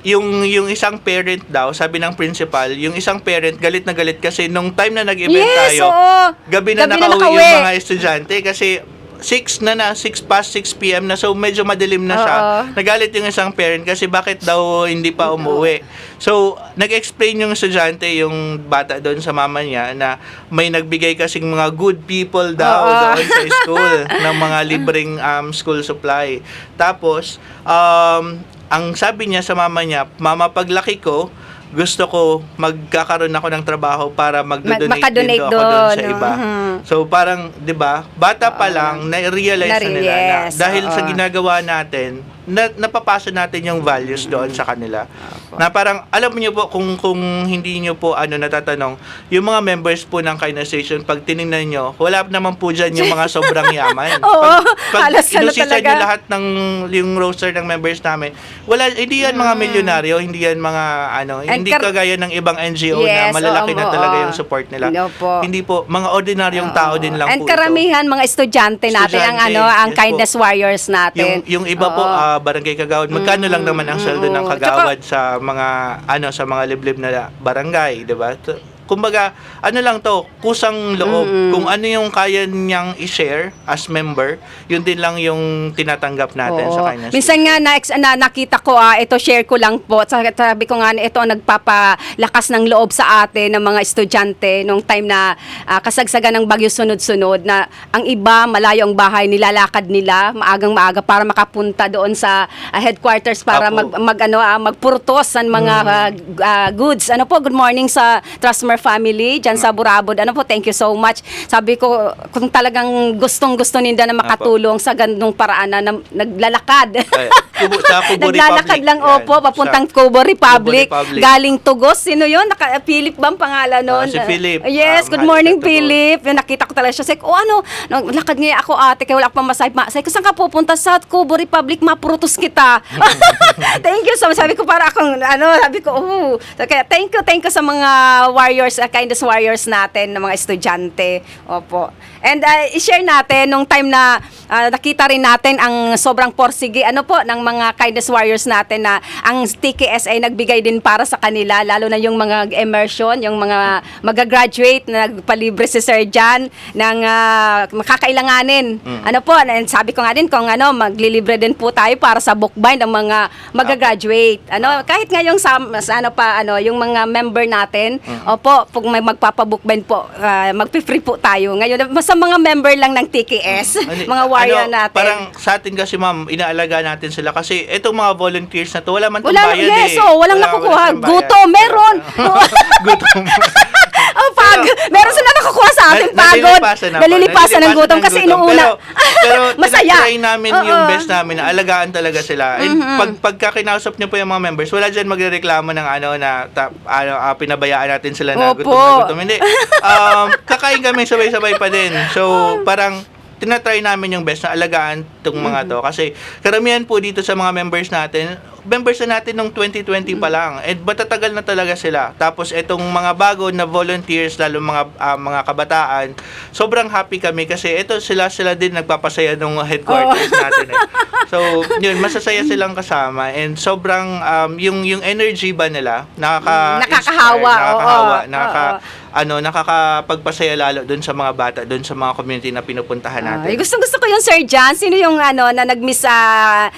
yung isang parent daw, sabi ng principal, yung isang parent galit na galit kasi nung time na nag-event Yes, tayo, oo. gabi na nakauwi nakauwi. yung mga estudyante kasi 6 past 6 p.m. na, so medyo madilim na siya. Oo. Nagalit yung isang parent kasi bakit daw hindi pa umuwi. So, nag-explain yung estudyante, yung bata doon sa mama niya, na may nagbigay kasing mga good people daw doon sa school ng mga libreng school supply. Tapos, ang sabi niya sa mama niya, mama, paglaki ko, gusto ko magkakaroon ako ng trabaho para mag-donate din makadonate ako doon sa doon. iba. So parang, 'di ba? Bata pa lang na-realize na nila na Yes, dahil sa ginagawa natin, napapasa natin yung values doon sa kanila. Na parang alam niyo po kung hindi niyo po natatanong, yung mga members po ng Kindness Station, pag tiningnan niyo, wala naman po diyan yung mga sobrang yaman. Oo, pag halos inusisa talaga. niyo lahat ng yung roster ng members namin, hindi yan mga milyonaryo, hindi yan mga And hindi kagaya ng ibang NGO na Yes, malalaki na oo. talaga yung support nila. Opo. Hindi po, mga ordinaryong tao din lang And po karamihan mga estudyante natin ang Estudyante, ang yes kindness po. warriors natin. Yung iba po, barangay kagawad, magkano lang naman ang sweldo ng kagawad sa mga liblib na barangay, 'di ba? Kumbaga, lang to, kusang loob. Kung ano yung kaya niyang i-share as member, yun din lang yung tinatanggap natin Oo. sa kanya. Minsan nga nakita ko, ito share ko lang po. Sabi ko nga, ito ang nagpapalakas ng loob sa atin ng mga estudyante nung time na kasagsagan ng bagyo sunod-sunod na ang iba, malayo ang bahay, nilalakad nila maagang maaga para makapunta doon sa headquarters para Apo. magpurtos ng mga goods. Good morning sa Trustmer family dyan sa Burabod. Thank you so much. Sabi ko, kung talagang gustong-gusto nila na makatulong sa ganung paraan na naglalakad. Sa Kubo Naglalakad Republic. lang, Yan. opo, papuntang Sa Kubo Republic. Kubo Republic. Galing Tugos. Sino yun? Philip ba ang pangalan nun? Si Philip. Yes, good Mahal morning, na Tugos. Philip. Yung nakita ko talaga siya. Sabi ko, lakad niya ako ate, kaya wala akong pamasahe. Sabi ko, saan ka pupunta? Sa Kubo Republic, maprutos kita. Thank you so much. Sabi ko, para akong, sabi ko, Kaya thank you sa mga warriors, kindness warriors natin, ng mga estudyante. Opo. And i-share natin nung time na nakita rin natin ang sobrang porsige ng mga kindness warriors natin na ang TKS ay nagbigay din para sa kanila, lalo na yung mga immersion, yung mga magagraduate na nagpalibre si Sir Jan ng makakailanganin. And sabi ko nga din kung maglilibre din po tayo para sa book bind ng mga magagraduate. Kahit nga yung yung mga member natin, opo, pag may magpapabook bind po, magpi-free po tayo. Ngayon, sa mga member lang ng TKS, mga warrior natin. Parang sa atin kasi, ma'am, inaalaga natin sila kasi itong mga volunteers na to, wala man itong Wala, bayad yes, Wala walang nakukuha. silang bayad. Guto, meron. Gutom. Meron sila nakukuha sa atin, pagod. Nalilipasan ng gutom kasi inuuna. Pero Masaya. tinatry namin yung best namin na alagaan talaga sila. And pagka kinausap niyo po yung mga members, wala dyan magrereklamo ng pinabayaan natin sila na Opo. gutom. Hindi. Kakain kami sabay-sabay pa din. So, parang tinatry namin yung best na alagaan itong mga to. Kasi karamihan po dito sa mga members na natin nung 2020 pa lang. And matatagal na talaga sila. Tapos itong mga bago na volunteers, lalo mga kabataan, sobrang happy kami kasi sila din nagpapasaya ng headquarters natin. So, yun, masasaya silang kasama. And sobrang, yung energy ba nila, Nakakahawa. nakakapagpasaya lalo dun sa mga bata, dun sa mga community na pinupuntahan natin. Gusto ko yung Sir Jan. Sino yung na nag-miss sa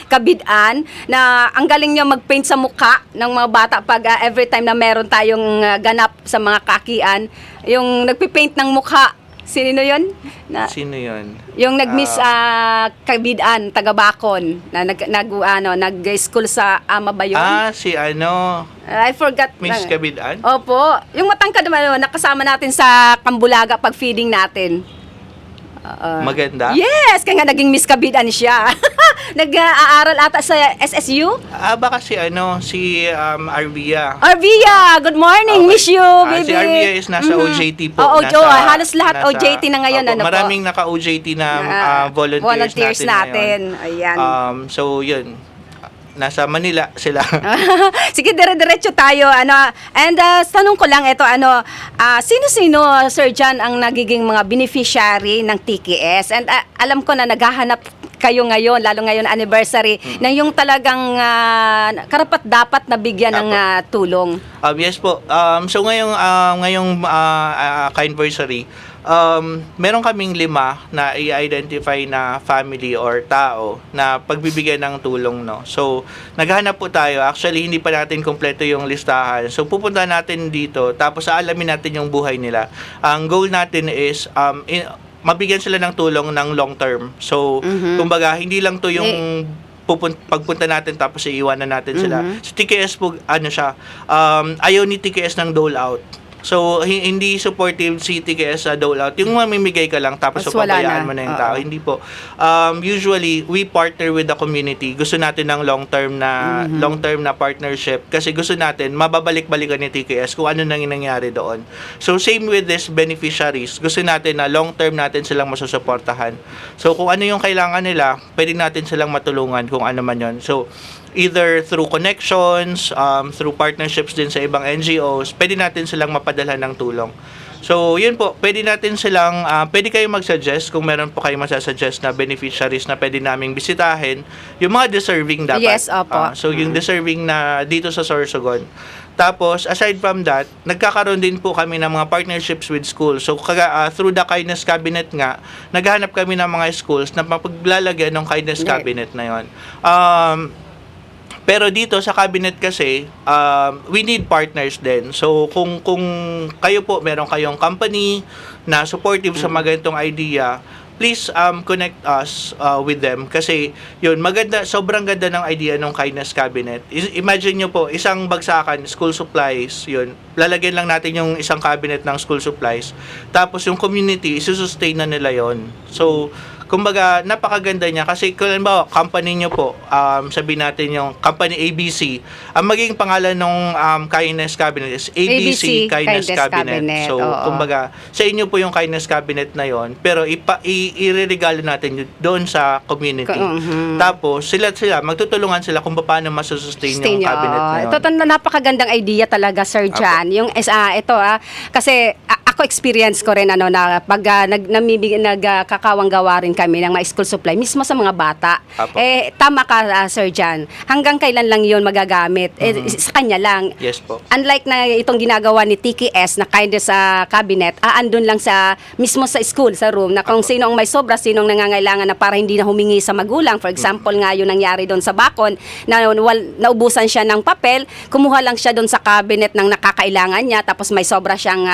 Kabidaan na ang galing niya mag-paint sa mukha ng mga bata pag every time na meron tayong ganap sa mga kakian, yung nagpipaint ng mukha. Sino yun? Sino yun? Yung nag-miss Kabidaan, taga-Bacon, na nag-school sa Ama ba yun? I forgot. Miss Kabidaan? Opo. Yung matangkad naman, nakasama natin sa Kambulaga pag feeding natin. Maganda. Yes, kaya nga naging Miss Kabidan siya. Nag-aaral ata sa SSU. Baka si Arvia. Arvia, good morning. Okay. Miss you, baby. Si Arvia is nasa OJT po. Oo, halos lahat OJT na ngayon. Opo, ano po? maraming naka-OJT na volunteers natin. ngayon. Ayan. So, yun. Nasa Manila sila. Sige, dire-diretso tayo. And tanong ko lang ito, sino-sino, Sir John, ang nagiging mga beneficiary ng TKS? And alam ko na naghahanap kayo ngayon, lalo ngayon anniversary, na yung talagang karapat-dapat na bigyan ng tulong. Yes po. So ngayong ka-anniversary, meron kaming 5 na i-identify na family or tao na pagbibigyan ng tulong, no. So naghahanap po tayo. Actually, hindi pa natin kumpleto yung listahan. So pupunta natin dito, tapos aalamin natin yung buhay nila. Ang goal natin is mabigyan sila ng tulong ng long term. So kumbaga, hindi lang to yung pagpunta natin tapos iiwanan natin sila. So TKS po, ayaw ni TKS ng dole out. So, hindi supportive si TKS sa dole out. Yung mamimigay ka lang tapos pabayaan mo na yung tao. Hindi po. Usually, we partner with the community. Gusto natin ng long-term na partnership kasi gusto natin mababalik-balikan ni TKS kung ano nang nangyari doon. So, same with this beneficiaries. Gusto natin na long-term natin silang masusuportahan. So, kung ano yung kailangan nila, pwede natin silang matulungan kung ano man yun. So, either through connections, through partnerships din sa ibang NGOs, pwede natin silang mapadala ng tulong. So, yun po, pwede natin silang, pwede kayo mag-suggest kung meron po kayo masasuggest na beneficiaries na pwede naming bisitahin, yung mga deserving dapat. Yes, opo. So, yung deserving na dito sa Sorsogon. Tapos, aside from that, nagkakaroon din po kami ng mga partnerships with schools. So, through the Kindness Cabinet nga, naghahanap kami ng mga schools na mapaglalagyan ng Kindness Cabinet na yun. Pero dito sa cabinet kasi, we need partners din. So, kung kayo po, meron kayong company na supportive sa mga ganitong idea, please connect us with them. Kasi, yun, sobrang ganda ng idea ng Kindness Cabinet. Imagine nyo po, isang bagsakan, school supplies, yun, lalagyan lang natin yung isang cabinet ng school supplies. Tapos, yung community, isusustain na nila yon. So, kumbaga, napakaganda niya kasi kung halimbawa, company nyo po, sabihin natin yung company ABC, ang magiging pangalan ng Kindness Cabinet is ABC Kindness Cabinet. So, kumbaga, sa inyo po yung Kindness Cabinet na yon, pero ireregalo natin yun doon sa community. Tapos, sila magtutulungan sila kung paano masusustain yung cabinet na yun. Ito, napakagandang idea talaga, Sir John. Yung, kasi ako experience ko rin na pag nagkakawang gawa rin kami ng mga school supply mismo sa mga bata. Apo. Tama ka, Sir John. Hanggang kailan lang 'yon magagamit? Sa kanya lang. Yes po. Unlike na itong ginagawa ni TKS na Kindness Cabinet, andun lang sa mismo sa school, sa room, na kung sino ang may sobra, sino ang nangangailangan na para hindi na humingi sa magulang. For example, nga yung nangyari doon sa Bacon, na naubusan siya ng papel, kumuha lang siya doon sa cabinet ng nakakailangan niya, tapos may sobra siyang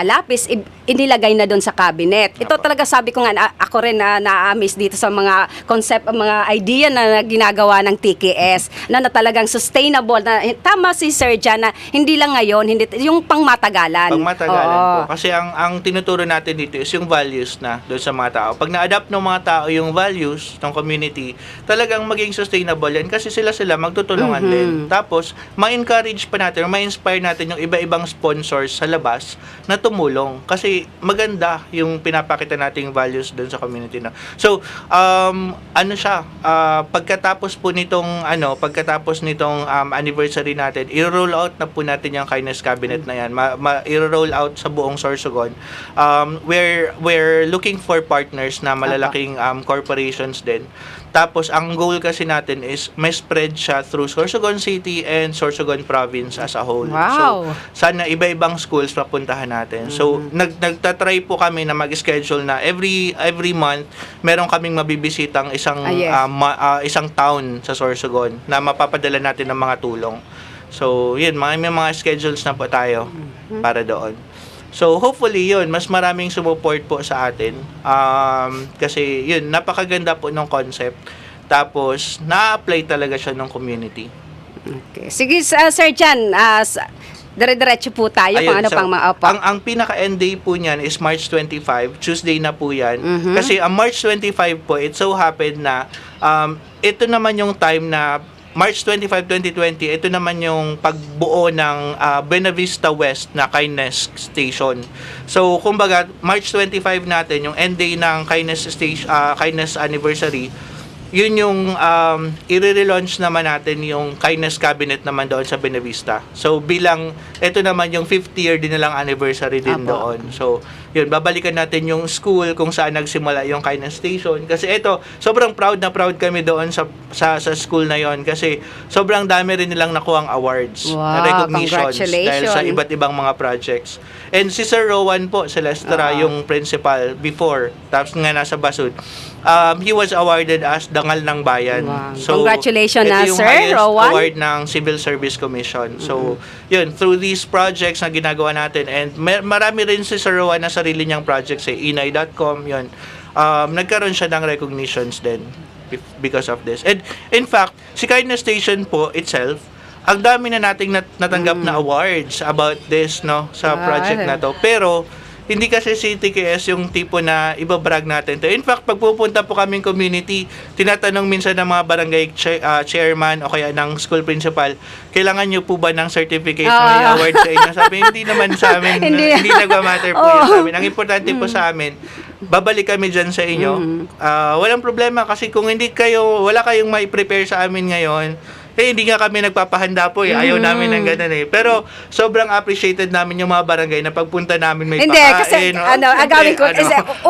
lapis, inilagay na doon sa cabinet. Ito talaga, sabi ko nga, ako rin na-amaze dito sa mga concept, mga idea na ginagawa ng TKS, na talagang sustainable, na tama si Sir Jan, na hindi lang ngayon, yung pangmatagalan. Pangmatagalan po. Kasi ang tinuturo natin dito is yung values na doon sa mga tao. Pag na-adapt ng mga tao yung values ng community, talagang maging sustainable yan kasi sila magtutulungan din. Tapos, ma-encourage pa natin, ma-inspire natin yung iba-ibang sponsors sa labas na tumulong. Kasi maganda yung pinapakita nating values doon sa community na. So, pagkatapos nitong anniversary natin, i-roll out na po natin yung Kindness Cabinet na yan. I-roll out sa buong Sorsogon. We're looking for partners na malalaking corporations din. Tapos, ang goal kasi natin is may spread siya through Sorsogon City and Sorsogon Province as a whole. Wow. So, sana iba-ibang schools mapuntahan natin. So, nagtatry po kami na mag-schedule na every month, meron kaming mabibisitang isang town sa Sorsogon na mapapadala natin ng mga tulong. So, yun, may mga schedules na po tayo para doon. So, hopefully, yun, mas maraming sumuport po sa atin. Kasi, yun, napakaganda po ng concept. Tapos, na-apply talaga siya ng community. Okay. Sige, Sir Jan, Dire-diretso po tayo kung Ayun, ano so, pang mga opo. ang pinaka-end day po niyan is March 25, Tuesday na po yan. Kasi ang March 25 po, it so happened na ito naman yung time na March 25, 2020, ito naman yung pagbuo ng Buena Vista West na Kindness Station. So, kumbaga, March 25 natin, yung end day ng Kindness Anniversary, yun yung i-relaunch naman natin yung Kindness Cabinet naman doon sa Buena Vista. So bilang ito naman yung 5th year din nilang anniversary din Apo. doon. So yun, babalikan natin yung school kung saan nagsimula yung Kindness Station. Kasi ito, sobrang proud na proud kami doon sa school na yon kasi sobrang dami rin nilang nakuhang awards, Wow, recognitions dahil sa congratulations. iba't ibang mga projects. And si Sir Rowan po, Celestra, yung principal before, tapos nga nasa Basud, he was awarded as Dangal ng Bayan. Wow. Congratulations na, ito yung Sir highest Rowan. award ng Civil Service Commission. So, yun, through these projects na ginagawa natin, and marami rin si Sir Rowan na sarili niyang projects, inay.com, yun. Nagkaroon siya ng recognitions din because of this. And in fact, si Kindness Station po itself, ang dami na nating natanggap na awards about this, no, sa project na to. Pero hindi kasi si TKS yung tipo na ibabrag natin to. In fact, pag pupunta po kaming community, tinatanong minsan ng mga barangay chairman o kaya ng school principal, kailangan nyo po ba ng certificate na may award sa inyo? Sabi, hindi naman sa amin, hindi nagmamatter po yun sa amin. Ang importante po sa amin, babalik kami dyan sa inyo. Walang problema kasi kung wala kayong may prepare sa amin ngayon, hindi nga kami nagpapahanda po eh. Ayaw namin ng ganun eh. Pero sobrang appreciated namin yung mga barangay na pagpunta namin may Hindi, kasi pakain. agawin ko,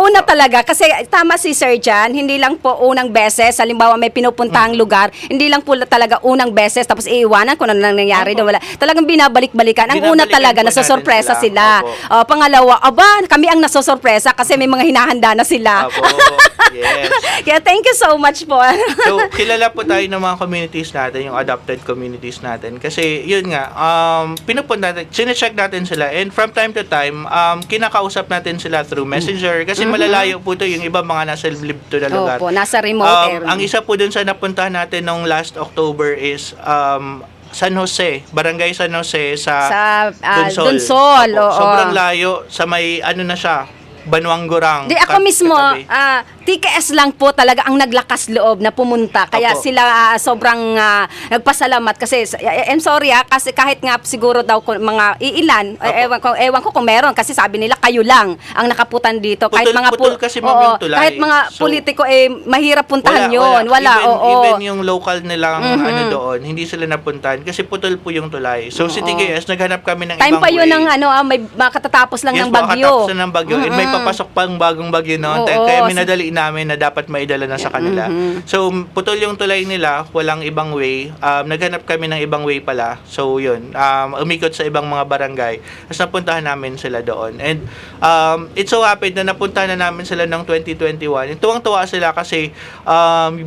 una talaga, kasi tama si Sir Jan, hindi lang po unang beses, halimbawa may pinupuntahang lugar, hindi lang po talaga unang beses, tapos iiwanan kung ano nang nangyari doon. Wala. Talagang binabalik-balikan. Ang una Binabalikan talaga, po natin nasosorpresa sila. sila. Pangalawa, kami ang nasosorpresa kasi may mga hinahanda na sila. Opo, yes. Kaya thank you so much po. So, kilala po tayo ng mga communities natin, yung adopted communities natin. Kasi, yun nga, pinupunta natin, sinecheck natin sila, and from time to time, kinakausap natin sila through messenger, kasi malalayo po to yung iba mga nasa libto na lugar. Opo, nasa remote area. Ang isa po dun sa napuntahan natin nung last October is, San Jose, Barangay San Jose sa Dunsol. Opo, Oo. sobrang layo, sa may, na siya, Banwang-Gorang. Di ako mismo, katabi. TKS lang po talaga ang naglakas loob na pumunta. Kaya Opo. sila sobrang nagpasalamat kasi I'm sorry kasi kahit nga siguro daw mga iilan, ewan ko kung meron kasi sabi nila kayo lang ang nakaputan dito. Kahit Putol kasi ma'am yung tulay. kahit mga So, politiko mahirap puntahan yun. Wala, even yung local nilang doon, hindi sila napuntahan kasi putol po yung tulay. So si TKS, naghanap kami ng Time ibang pa yun way. ng may makatatapos lang Yes, ng bagyo. makatapos na ng bagyo. And may papasok pang bagong bagyo noon. Oo, Kaya minadali namin na dapat maidala na sa kanila. So, putol yung tulay nila, walang ibang way. Naghanap kami ng ibang way pala. So, yun. Umikot sa ibang mga barangay. Tapos napuntahan namin sila doon. And it so happened na napuntahan na namin sila ng 2021. Tuwang-tuwa sila kasi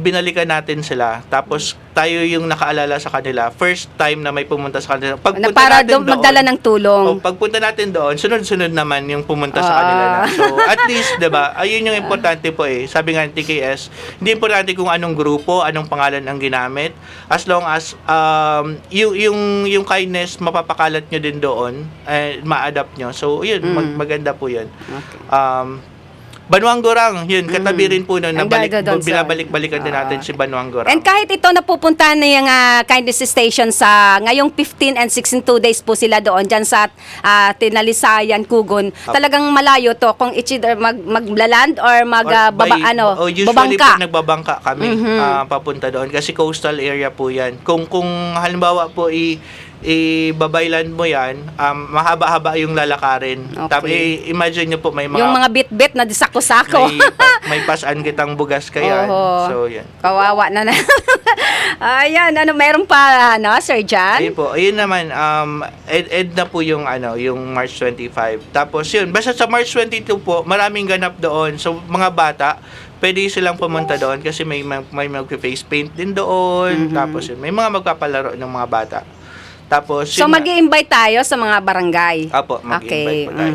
binalikan natin sila. Tapos, tayo yung nakaalala sa kanila. First time na may pumunta sa kanila. Pagpunta Para natin doon, magdala ng tulong. pagpunta natin doon, sunod-sunod naman yung pumunta sa kanila na. So, at least, 'di ba? Ayun yung importante po eh. Sabi nga ng TKS, hindi importante kung anong grupo, anong pangalan ang ginamit. As long as yung kindness mapapakalat nyo din doon, ma-adapt nyo. So, yun, maganda po 'yun. Okay. Banwang-Gorang, yun, katabi rin po nun, Ang doon sa- binabalik-balikan din natin si Banwang-Gorang. And kahit ito napupunta na yung Kindness Station sa ngayong 15 and 16 2 days po sila doon dyan sa Tinalisayan, Kugon. Talagang malayo to kung either maglaland or usually babangka. po nagbabangka kami papunta doon kasi coastal area po 'yan. Kung halimbawa po ibabaylan mo 'yan, mahaba-haba yung lalakarin. Okay. Tapos imagine niyo po may mga Yung mga bit-bit na disako-sako. may pasan kitang bugas kaya. Oo. So 'yan. Kawawa na. Ayan, meron pa Sir Jan? Ayun po, ayun naman, ed na po yung yung March 25. Tapos yun, basta sa March 22 po, maraming ganap doon. So mga bata, pwede silang pumunta doon kasi may mag-face paint din doon. Tapos yun, may mga magpapalaro ng mga bata. Tapos, So yun nga. mag-i-invite tayo sa mga barangay. Apo, mag-i-invite po tayo.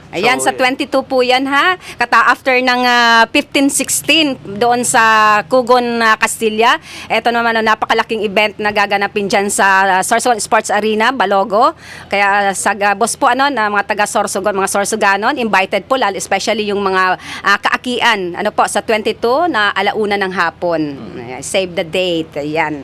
Ayan, So, sa 22 po yan ha. After ng 15-16 doon sa Kugon, Castilla. Ito naman ang napakalaking event na gaganapin dyan sa Sorsogon Sports Arena, Balogo. Kaya sa boss po na mga taga Sorsogon, mga Sorsoganon, invited po lalo especially yung mga kaakian. Sa 22 na alauna ng hapon. Ayan, save the date. Ayan.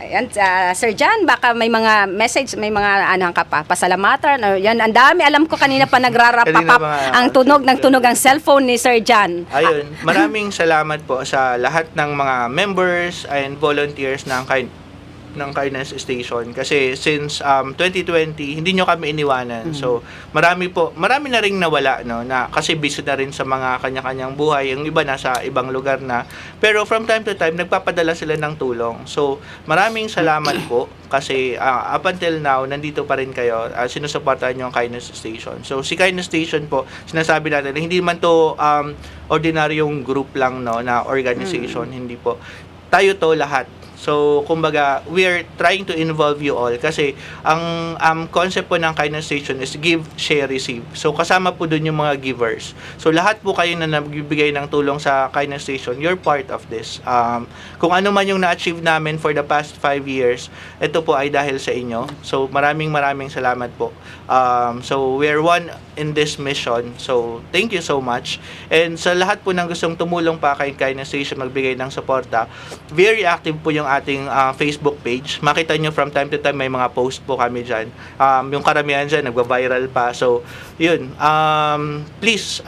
Ayan, Sir John, baka may mga message, may mga ka pa, pasalamatan, or yan, ang dami, alam ko kanina pa nagrarapapap ang tunog ang cellphone ni Sir John. Ayun, maraming salamat po sa lahat ng mga members and volunteers ng Kindness Station kasi since 2020 hindi nyo kami iniwanan. So marami na ring nawala na kasi busy na rin sa mga kanya-kanyang buhay, yung iba nasa ibang lugar na, pero from time to time nagpapadala sila ng tulong. So maraming salamat po kasi up until now nandito pa rin kayo, sinusuportahan nyo ang Kindness Station. So si Kindness Station po, sinasabi natin hindi man to ordinaryong group lang na organization, hindi po. Tayo to lahat. So, kumbaga, we are trying to involve you all kasi ang concept po ng Kindness Station is give, share, receive. So, kasama po dun yung mga givers. So, lahat po kayo na nagbibigay ng tulong sa Kindness Station, you're part of this. Kung ano man yung na-achieve namin for the past 5 years, ito po ay dahil sa inyo. So, maraming salamat po. So, we're one in this mission. So, thank you so much. And sa lahat po ng gustong tumulong pa kay Kindness Station, magbigay ng suporta, very active po yung ating Facebook page. Makita nyo from time to time may mga post po kami dyan. Yung karamihan dyan, nagva-viral pa. So, yun. Please,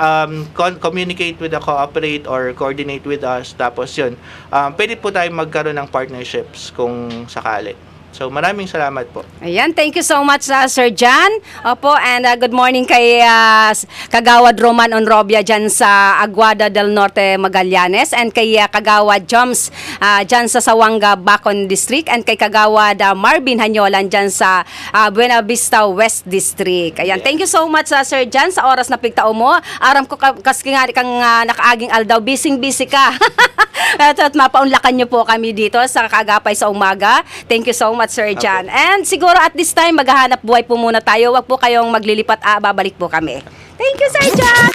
communicate with the cooperate or coordinate with us. Tapos yun, pwede po tayo magkaroon ng partnerships kung sakali. So, maraming salamat po. Ayan, thank you so much, Sir John. Opo, and good morning kay Kagawad Roman Onrobia dyan sa Aguada del Norte, Magallanes, and kay Kagawad Joms dyan sa Sawanga, Bacon District, and kay Kagawad Marvin Hanyolan dyan sa Buena Vista West District. Ayan, thank you so much, Sir John, sa oras na pigtao mo. Aram ko kasi nga kang nakaaging aldaw, busy ka. At mapaunlakan nyo po kami dito sa Kaagapay sa Umaga. Thank you so much, Sir John. And siguro at this time, maghahanap buhay po muna tayo. Huwag po kayong maglilipat. Babalik po kami. Thank you, Sir John!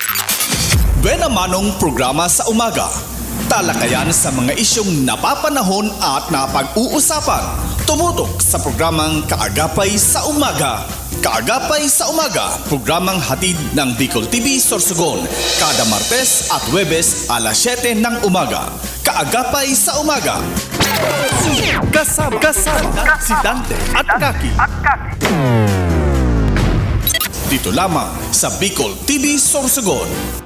Buena Manong programa sa umaga. Talakayan sa mga isyong napapanahon at napag-uusapan. Tumutok sa programang Kaagapay sa Umaga. Kaagapay sa Umaga, programang hatid ng Bicol TV Sorsogon. Kada Martes at Huwebes alas 7 ng umaga. Kaagapay sa Umaga. Kasama si Dante at Kaki. Dito lamang sa Bicol TV Sorsogon.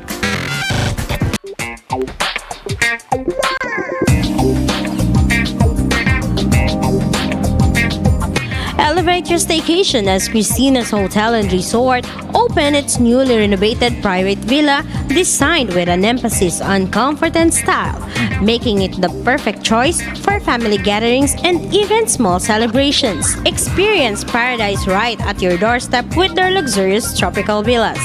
Elevate your staycation as Christina's Hotel and Resort opened its newly renovated private villa designed with an emphasis on comfort and style, making it the perfect choice for family gatherings and even small celebrations. Experience paradise right at your doorstep with their luxurious tropical villas,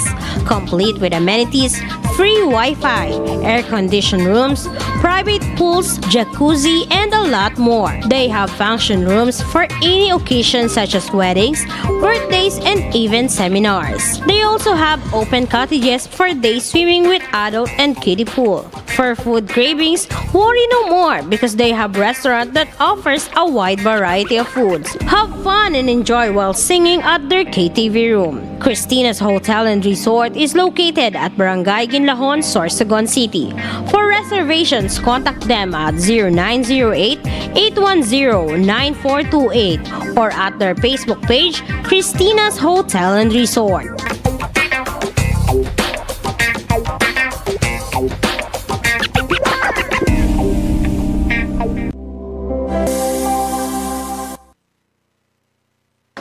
complete with amenities, free Wi-Fi, air-conditioned rooms, private pools, jacuzzi, and a lot more. They have function rooms for any occasion such as weddings, birthdays, and even seminars. They also have open cottages for day swimming with adult and kiddie pool. For food cravings, worry no more because they have restaurant that offers a wide variety of foods. Have fun and enjoy while singing at their KTV room. Christina's Hotel and Resort is located at Barangay Ginlahon, Sorsogon City. For reservations, contact them at 0908-810-9428 or at their Facebook page, Christina's Hotel and Resort.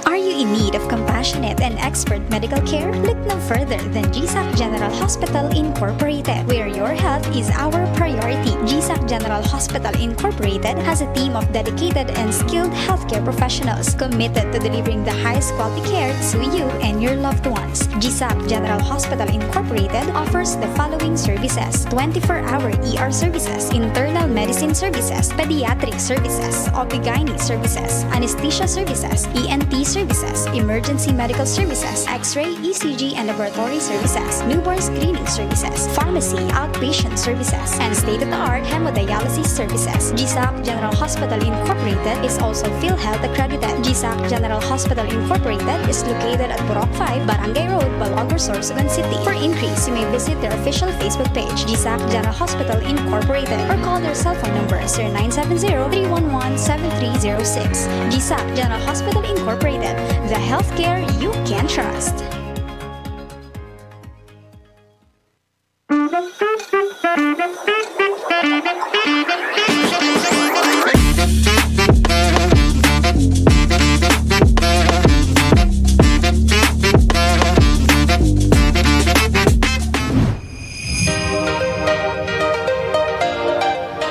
Are you in need of compassion? compassionate and expert medical care? Look no further than GSAC General Hospital Incorporated, where your health is our priority. GSAC General Hospital Incorporated has a team of dedicated and skilled healthcare professionals committed to delivering the highest quality care to you and your loved ones. GSAC General Hospital Incorporated offers the following services: 24-hour ER services, internal medicine services, pediatric services, OB/GYN services, anesthesia services, ENT services, emergency medical services, X-ray, ECG and laboratory services, newborn screening services, pharmacy, outpatient services, and state-of-the-art hemodialysis services. GSAC General Hospital Incorporated is also PhilHealth accredited. GSAC General Hospital Incorporated is located at Burok 5, Barangay Road, Balagor, Sorsogon City. For increase, you may visit their official Facebook page, GSAC General Hospital Incorporated, or call their cell phone number 0970-311-7306. GSAC General Hospital Incorporated, the healthcare you can trust.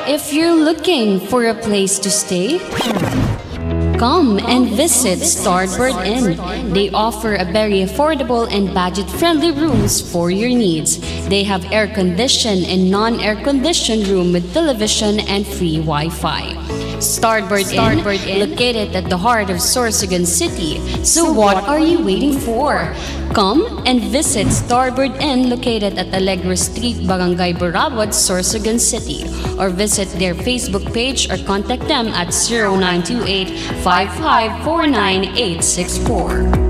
If you're looking for a place to stay, come and visit Starboard Inn. They offer a very affordable and budget-friendly rooms for your needs. They have air-conditioned and non-air-conditioned room with television and free Wi-Fi. Starboard Inn, located at the heart of Sorsogon City. So what are you waiting for? Come and visit Starboard Inn located at Alegre Street, Barangay Burabot, Sorsogon City, or visit their Facebook page or contact them at 0928-5549864.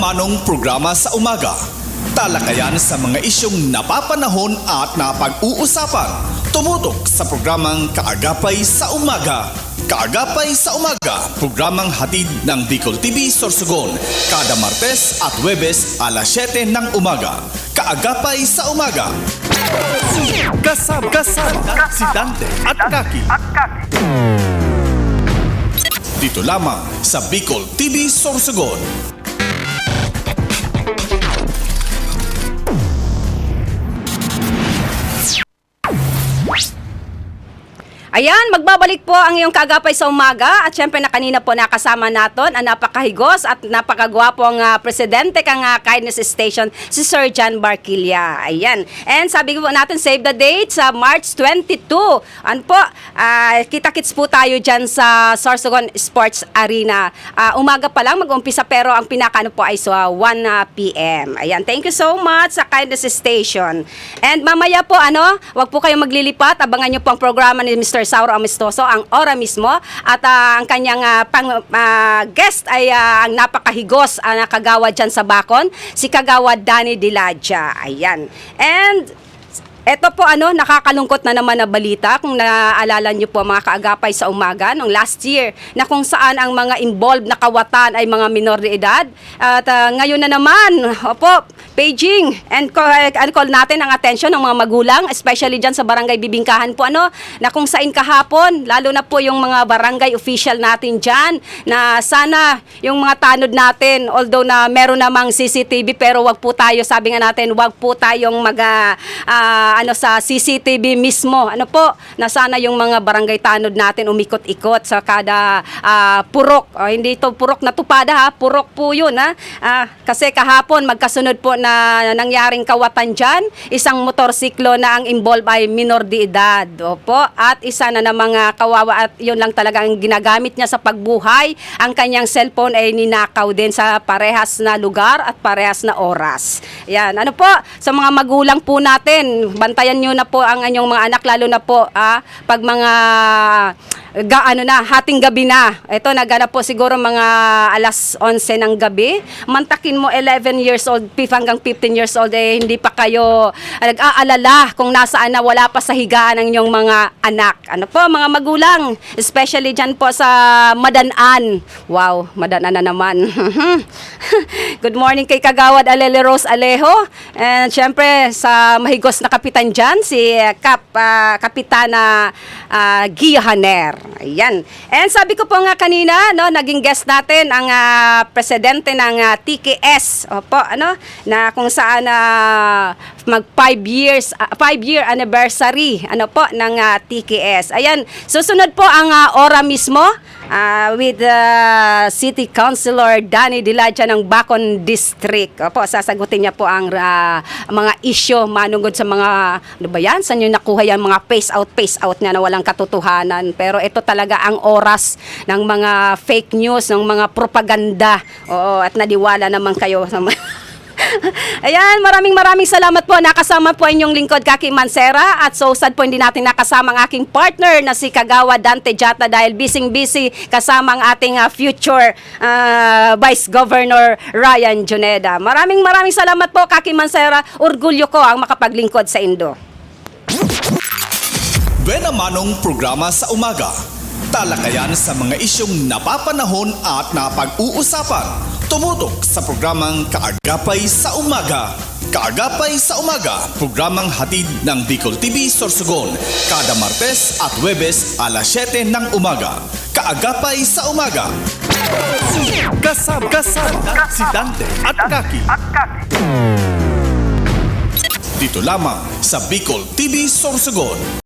Manong programa sa umaga. Talakayan sa mga isyong napapanahon at napag-uusapan. Tumutok sa programang Kaagapay sa Umaga. Kaagapay sa Umaga, programang hatid ng Bicol TV Sorsogon, kada Martes at Huwebes alas 7 ng umaga. Kaagapay sa Umaga. Kasama si Dante at Kaki. Dito lamang sa Bicol TV Sorsogon. Ayan, magbabalik po ang iyong kagapay sa umaga at syempre na kanina po nakasama natin ang napakahigos at napakagwapong presidente kang Kindness Station, si Sir John Barquilla. Ayan. And sabi ko po natin, save the date sa March 22. Ano po, kita-kits po tayo dyan sa Sorsogon Sports Arena. Umaga pa lang mag-umpisa pero ang pinakaano po ay sa 1 p.m. Ayan, thank you so much sa Kindness Station. And mamaya po, wag po kayong maglilipat. Abangan nyo po ang programa ni Mr. Sauro Amistoso, ang ora mismo. At ang kanyang guest ay ang napakahigos na kagawad dyan sa Bacon, si Kagawad Danny Diladja. Ayan. And eto po nakakalungkot na naman na balita kung naaalala niyo po mga kaagapay sa umaga nung last year na kung saan ang mga involved na kawatan ay mga minor de edad at ngayon na naman paging and call natin ang attention ng mga magulang, especially dyan sa barangay Bibingkahan po na kung saan kahapon, lalo na po yung mga barangay official natin dyan na sana yung mga tanod natin, although na meron namang CCTV pero wag po tayo, sabi nga natin, wag po tayong sa CCTV mismo. Na sana yung mga barangay tanod natin umikot-ikot sa kada purok. Hindi to purok na tupada purok po yun kasi kahapon magkasunod po na nangyaring kawatan dyan. Isang motorsiklo na ang involved ay minor de edad. At isa na mga kawawa at yun lang talaga ang ginagamit niya sa pagbuhay. Ang kanyang cellphone ay ninakaw din sa parehas na lugar at parehas na oras. Yan. Sa mga magulang po natin, bantayan nyo na po ang inyong mga anak, lalo na po pag mga hating gabi na. Ito, naganap po siguro mga alas 11 ng gabi. Mantakin mo 11 years old, hanggang 15 years old, hindi pa kayo nag-aalala kung nasaan na, wala pa sa higaan ng inyong mga anak. Mga magulang, especially dyan po sa Madanan. Wow, Madanan na naman. Good morning kay Kagawad Alele Rose Alejo. And syempre, sa mahigos na kapitan dyan, si Kapitana Gia Haner. Ayan. And sabi ko po nga kanina, naging guest natin ang presidente ng TKS. Na kung saan mag 5-year anniversary ng TKS. Ayan. Susunod po ang ora mismo with City Councilor Danny Diladja ng Bacon District. Sasagutin niya po ang mga issue manungod sa mga saan yung nakuha yan, mga pace out niya na walang katotohanan. Pero ito talaga ang oras ng mga fake news, ng mga propaganda. At nadiwala naman kayo sa Ayan, maraming salamat po. Nakasama po inyong lingkod, Kaki Mancera. At so sad po hindi natin nakasama ang aking partner na si Kagawad Dante Jata dahil busy kasama ang ating future Vice Governor Ryan Juneda. Maraming salamat po, Kaki Mancera. Orgulyo ko ang makapaglingkod sa Indo. Buena Manong programa sa umaga. Talakayan sa mga isyong napapanahon at napag-uusapan. Tumutok sa programang Kaagapay sa Umaga. Kaagapay sa Umaga, programang hatid ng Bicol TV Sorsogon. Kada Martes at Huwebes alas 7 ng umaga. Kaagapay sa Umaga. Kasama si Dante at Kaki. Dito lamang sa Bicol TV Sorsogon.